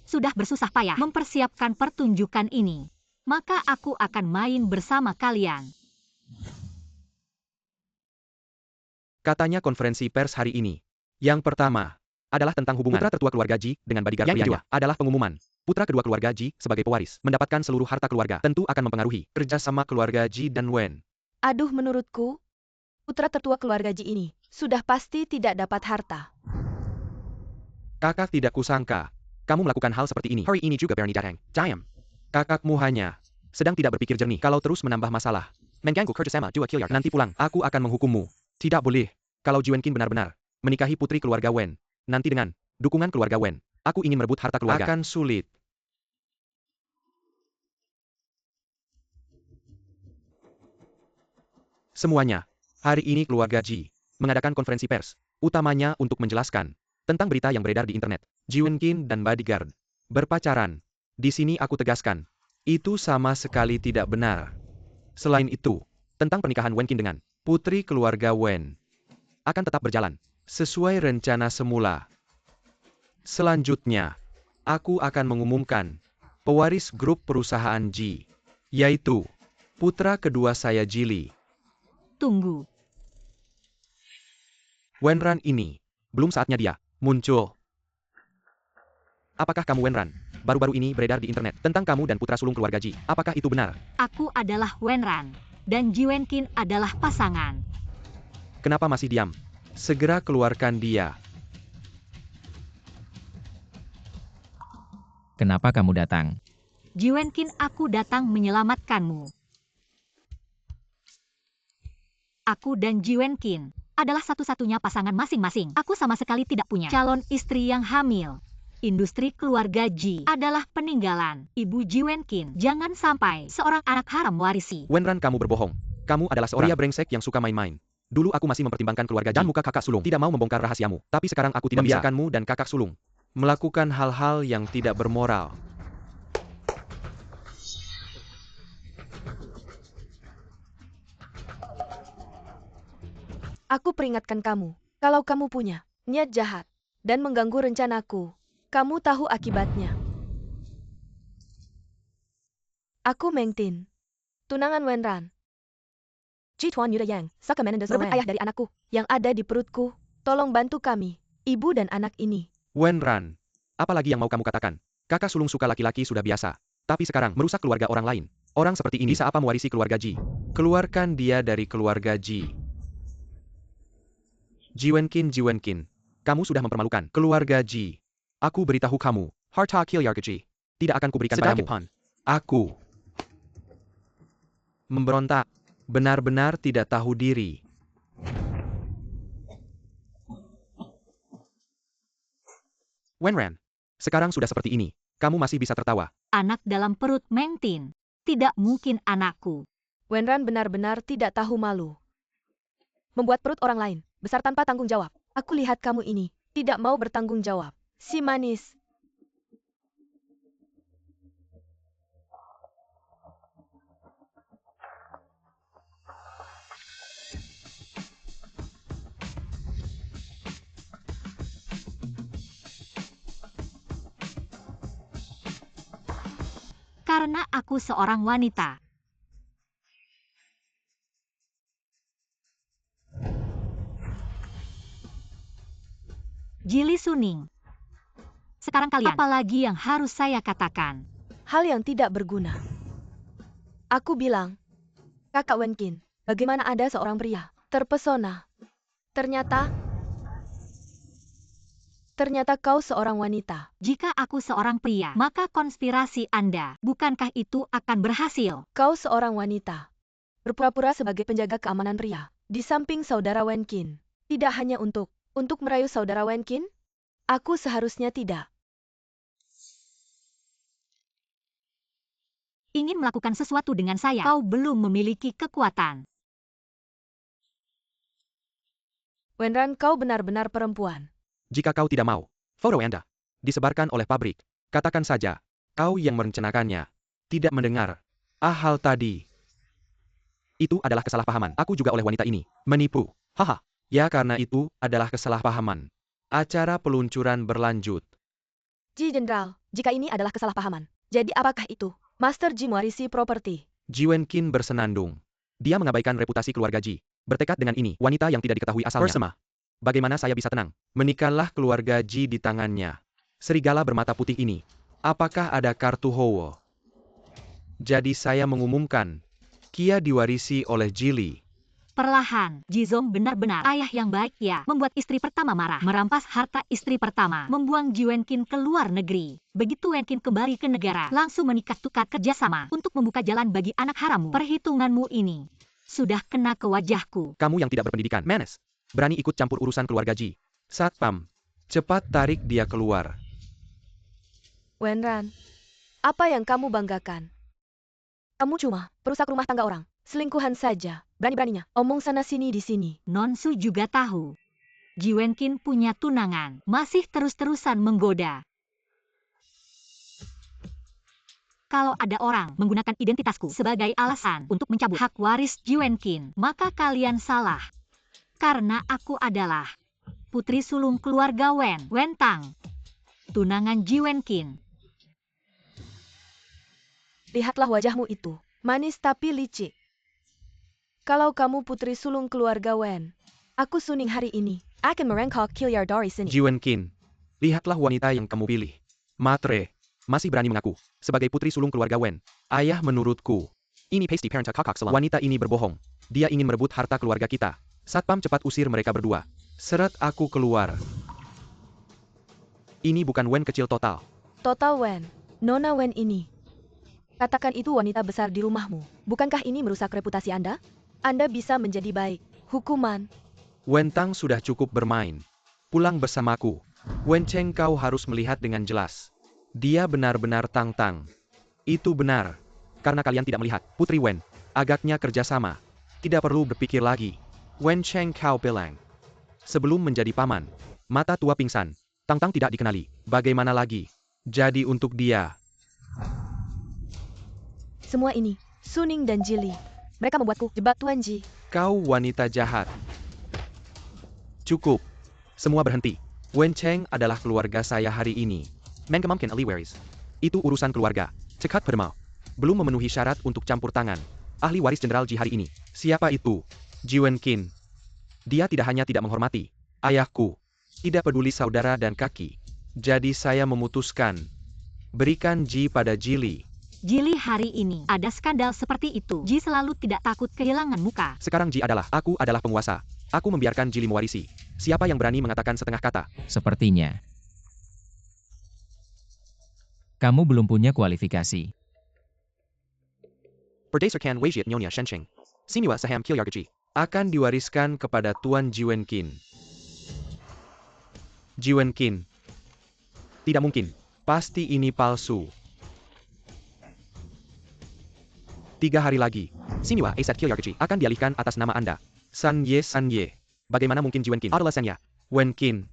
sudah bersusah payah mempersiapkan pertunjukan ini, maka aku akan main bersama kalian. Katanya konferensi pers hari ini. Yang pertama adalah tentang hubungan putra tertua keluarga Ji dengan bodyguard yang kedua adalah pengumuman. Putra kedua keluarga Ji sebagai pewaris mendapatkan seluruh harta keluarga. Tentu akan mempengaruhi kerjasama keluarga Ji dan Wen. Aduh, menurutku, putra tertua keluarga Ji ini sudah pasti tidak dapat harta. Kakak tidak kusangka kamu melakukan hal seperti ini. Hari ini juga berani datang. Diam. Kakakmu hanya sedang tidak berpikir jernih. Kalau terus menambah masalah, mengganggu kerjasama dua Kilyarga, nanti pulang aku akan menghukummu. Tidak boleh. Kalau Ji Wenkin benar-benar menikahi putri keluarga Wen, nanti dengan dukungan keluarga Wen, aku ingin merebut harta keluarga. Akan sulit. Semuanya, hari ini keluarga Ji mengadakan konferensi pers, utamanya untuk menjelaskan tentang berita yang beredar di internet. Ji Wenkin dan bodyguard Berpacaran. Di sini aku tegaskan. Itu sama sekali tidak benar. Selain itu, tentang pernikahan Wen Qin dengan putri keluarga Wen akan tetap berjalan sesuai rencana semula. Selanjutnya, aku akan mengumumkan pewaris grup perusahaan Ji, yaitu putra kedua saya Jili. Tunggu. Wenran ini, belum saatnya dia muncul. Apakah kamu Wenran? Baru-baru ini beredar di internet tentang kamu dan putra sulung keluarga Ji. Apakah itu benar? Aku adalah Wenran, dan Ji Wenqin adalah pasangan. Kenapa masih diam? Segera keluarkan dia. Kenapa kamu datang? Ji Wenqin, aku datang menyelamatkanmu. Aku dan Ji Wenqin adalah satu-satunya pasangan masing-masing. Aku sama sekali tidak punya calon istri yang hamil. Industri keluarga Ji adalah peninggalan Ibu Ji Wenqin. Jangan sampai seorang anak haram warisi. Wenran, kamu berbohong. Kamu adalah seorang pria brengsek yang suka main-main. Dulu aku masih mempertimbangkan keluarga Ji dan muka kakak sulung. Tidak mau membongkar rahasiamu. Tapi sekarang aku tidak membiarkanmu dan kakak sulung melakukan hal-hal yang tidak bermoral. Aku peringatkan kamu, kalau kamu punya niat jahat dan mengganggu rencanaku, kamu tahu akibatnya. Aku Meng Tin, tunangan Wenran. Ji Tuan Yu de Yang, merebut ayah dari anakku yang ada di perutku. Tolong bantu kami, ibu dan anak ini. Wenran, apalagi yang mau kamu katakan? Kakak sulung suka laki-laki sudah biasa. Tapi sekarang merusak keluarga orang lain. Orang seperti ini bisa apa mewarisi keluarga Ji? Keluarkan dia dari keluarga Ji. Ji Wenqin, kamu sudah mempermalukan keluarga Ji. Aku beritahu kamu, harta keluarga Ji tidak akan kuberikan padamu. Aku memberontak, benar-benar tidak tahu diri. Wenran, sekarang sudah seperti ini, kamu masih bisa tertawa. Anak dalam perut Meng Tin. Tidak mungkin anakku. Wenran benar-benar tidak tahu malu. Membuat perut orang lain besar tanpa tanggung jawab. Aku lihat kamu ini tidak mau bertanggung jawab. Si manis. Karena aku seorang wanita. Jili Suning. Sekarang kalian, apalagi yang harus saya katakan? Hal yang tidak berguna. Aku bilang, Kakak Wenqin, bagaimana ada seorang pria terpesona? Ternyata kau seorang wanita. Jika aku seorang pria, maka konspirasi Anda, bukankah itu akan berhasil? Kau seorang wanita. Berpura-pura sebagai penjaga keamanan pria. Di samping saudara Wenqin. Tidak hanya untuk merayu saudara Wenqin? Aku seharusnya tidak. Ingin melakukan sesuatu dengan saya, kau belum memiliki kekuatan. Wenran, kau benar-benar perempuan. Jika kau tidak mau, foto Anda disebarkan oleh pabrik. Katakan saja, kau yang merencanakannya. Tidak mendengar. Hal tadi. Itu adalah kesalahpahaman. Aku juga oleh wanita ini menipu. Haha. Ya, karena itu adalah kesalahpahaman. Acara peluncuran berlanjut. Ji Jenderal, jika ini adalah kesalahpahaman, jadi apakah itu? Master Ji mewarisi properti. Ji Wenqin bersenandung. Dia mengabaikan reputasi keluarga Ji. Bertekad dengan ini, wanita yang tidak diketahui asalnya. Persema. Bagaimana saya bisa tenang? Menikahlah keluarga Ji di tangannya. Serigala bermata putih ini. Apakah ada kartu Howo? Jadi saya mengumumkan, Kia diwarisi oleh Jili. Perlahan, Jizong benar-benar ayah yang baik ya. Membuat istri pertama marah. Merampas harta istri pertama. Membuang Ji Wenqin ke luar negeri. Begitu Wenqin kembali ke negara, langsung menikah tukar kerjasama untuk membuka jalan bagi anak harammu. Perhitunganmu ini sudah kena ke wajahku. Kamu yang tidak berpendidikan, Menes. Berani ikut campur urusan keluarga Ji. Satpam, cepat tarik dia keluar. Wenran, apa yang kamu banggakan? Kamu cuma perusak rumah tangga orang. Selingkuhan saja. Berani-beraninya omong sana-sini di sini. Nonsu juga tahu. Ji Wenqin punya tunangan. Masih terus-terusan menggoda. Kalau ada orang menggunakan identitasku sebagai alasan untuk mencabut hak waris Ji Wenqin, maka kalian salah. Karena aku adalah putri sulung keluarga Wen Tang, tunangan Ji Wenqin. Lihatlah wajahmu itu, manis tapi licik. Kalau kamu putri sulung keluarga Wen, aku Suning hari ini akan merengkok Kilyar dari sini. Ji Wenqin, lihatlah wanita yang kamu pilih. Matre, masih berani mengaku sebagai putri sulung keluarga Wen. Ayah menurutku, ini pasti parenta kakak selam. Wanita ini berbohong. Dia ingin merebut harta keluarga kita. Satpam cepat usir mereka berdua. Seret aku keluar. Ini bukan Wen kecil total. Total Wen, Nona Wen ini. Katakan itu wanita besar di rumahmu. Bukankah ini merusak reputasi Anda? Anda bisa menjadi baik. Hukuman. Wen Tang sudah cukup bermain. Pulang bersamaku. Wen Cheng, kau harus melihat dengan jelas. Dia benar-benar Tang. Itu benar. Karena kalian tidak melihat, Putri Wen. Agaknya kerjasama. Tidak perlu berpikir lagi. Wen Cheng, kau bilang. Sebelum menjadi paman. Mata tua pingsan. Tang tidak dikenali. Bagaimana lagi? Jadi untuk dia. Semua ini, Suning dan Jili. Mereka membuatku jebak Tuan Ji. Kau wanita jahat. Cukup. Semua berhenti. Wen Cheng adalah keluarga saya hari ini. Mengkemamkan Aliwaris. Itu urusan keluarga. Cekat permau. Belum memenuhi syarat untuk campur tangan. Ahli waris Jenderal Ji hari ini. Siapa itu? Ji Wenqin. Dia tidak hanya tidak menghormati ayahku. Tidak peduli saudara dan kaki. Jadi saya memutuskan. Berikan Ji pada Jili. Jili hari ini ada skandal seperti itu. Ji selalu tidak takut kehilangan muka. Sekarang Ji aku adalah penguasa. Aku membiarkan Jili mewarisi. Siapa yang berani mengatakan setengah kata? Sepertinya kamu belum punya kualifikasi. Berdasarkan wasiat Nyonya Shensheng, Sinua Saham Kilyargaji akan diwariskan kepada Tuan Ji Wenqin. Ji Wenqin. Tidak mungkin. Pasti ini palsu. 3 hari lagi, Sinua Asat Kilyargaji akan dialihkan atas nama Anda. San Ye. Bagaimana mungkin Ji Wenqin adalah San Ye? Wenqin.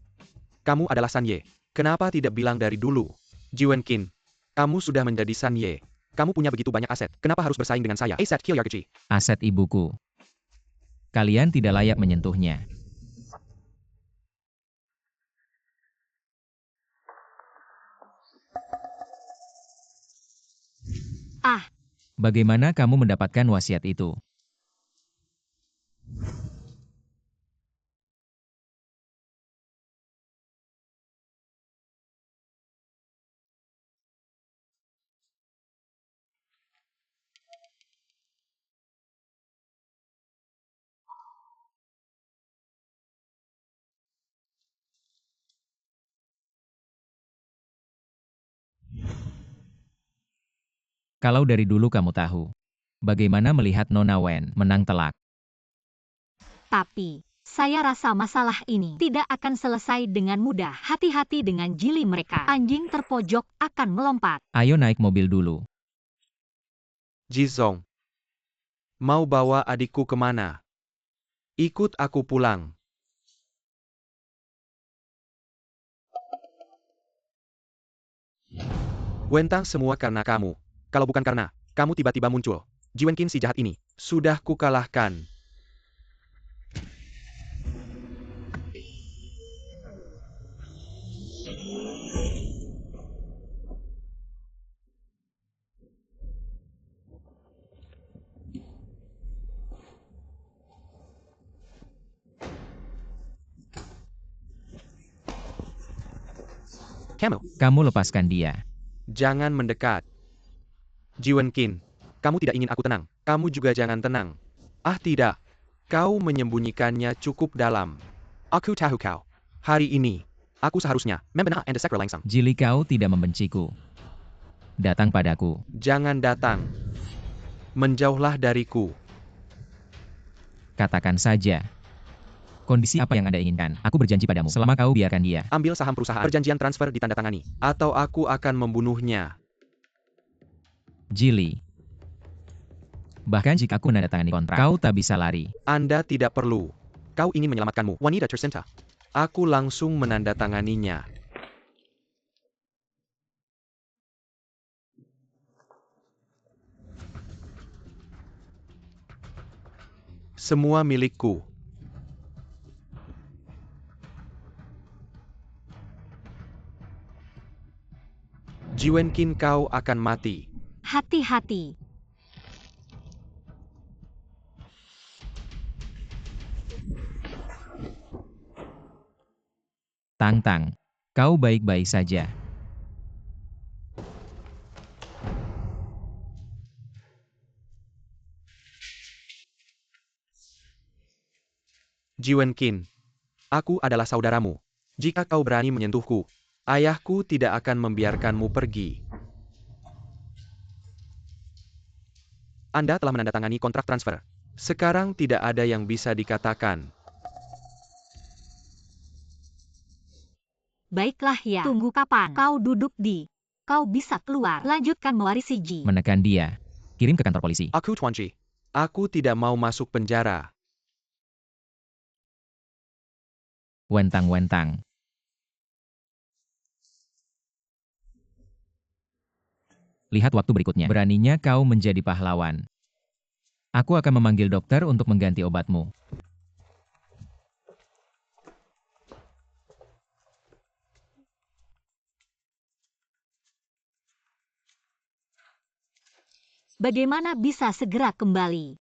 Kamu adalah San Ye. Kenapa tidak bilang dari dulu? Ji Wenqin. Kamu sudah menjadi San Ye. Kamu punya begitu banyak aset. Kenapa harus bersaing dengan saya? Asat Kilyargaji. Aset ibuku. Kalian tidak layak menyentuhnya. Ah, Bagaimana kamu mendapatkan wasiat itu? Kalau dari dulu kamu tahu, bagaimana melihat Nona Wen menang telak? tapi saya rasa masalah ini tidak akan selesai dengan mudah. Hati-hati dengan Jili mereka. Anjing terpojok akan melompat. Ayo naik mobil dulu. Ji Zong. Mau bawa adikku kemana? Ikut aku pulang. Wen Tang, semua karena kamu. Kalau bukan karena kamu tiba-tiba muncul, Ji Wenqin si jahat ini sudah kukalahkan. Kamu lepaskan dia. Jangan mendekat. Ji Wenqin, kamu tidak ingin aku tenang. Kamu juga jangan tenang. Ah tidak. Kau menyembunyikannya cukup dalam. Aku tahu kau. Hari ini, aku seharusnya membenah Anda sekre langsung. Jili, kau tidak membenciku. Datang padaku. Jangan datang. Menjauhlah dariku. Katakan saja. Kondisi apa yang Anda inginkan? Aku berjanji padamu, selama kau biarkan dia. Ambil saham perusahaan. Perjanjian transfer ditandatangani. Atau aku akan membunuhnya. Jili. Bahkan jika aku menandatangani kontrak, kau tak bisa lari. Anda tidak perlu. Kau ingin menyelamatkanmu, wanita tercinta. Aku langsung menandatanganinya. Semua milikku. Ji Wenqin, kau akan mati. Hati-hati. Tang Tang, kau baik-baik saja. Ji Wenqin, aku adalah saudaramu. Jika kau berani menyentuhku, ayahku tidak akan membiarkanmu pergi. Anda telah menandatangani kontrak transfer. Sekarang tidak ada yang bisa dikatakan. Baiklah ya. Tunggu kapan kau duduk di. Kau bisa keluar. Lanjutkan mewarisi Ji. Menekan dia. Kirim ke kantor polisi. Aku Tuan Ji. Aku tidak mau masuk penjara. Wentang-wentang. Lihat waktu berikutnya. Beraninya kau menjadi pahlawan. Aku akan memanggil dokter untuk mengganti obatmu. Bagaimana bisa segera kembali?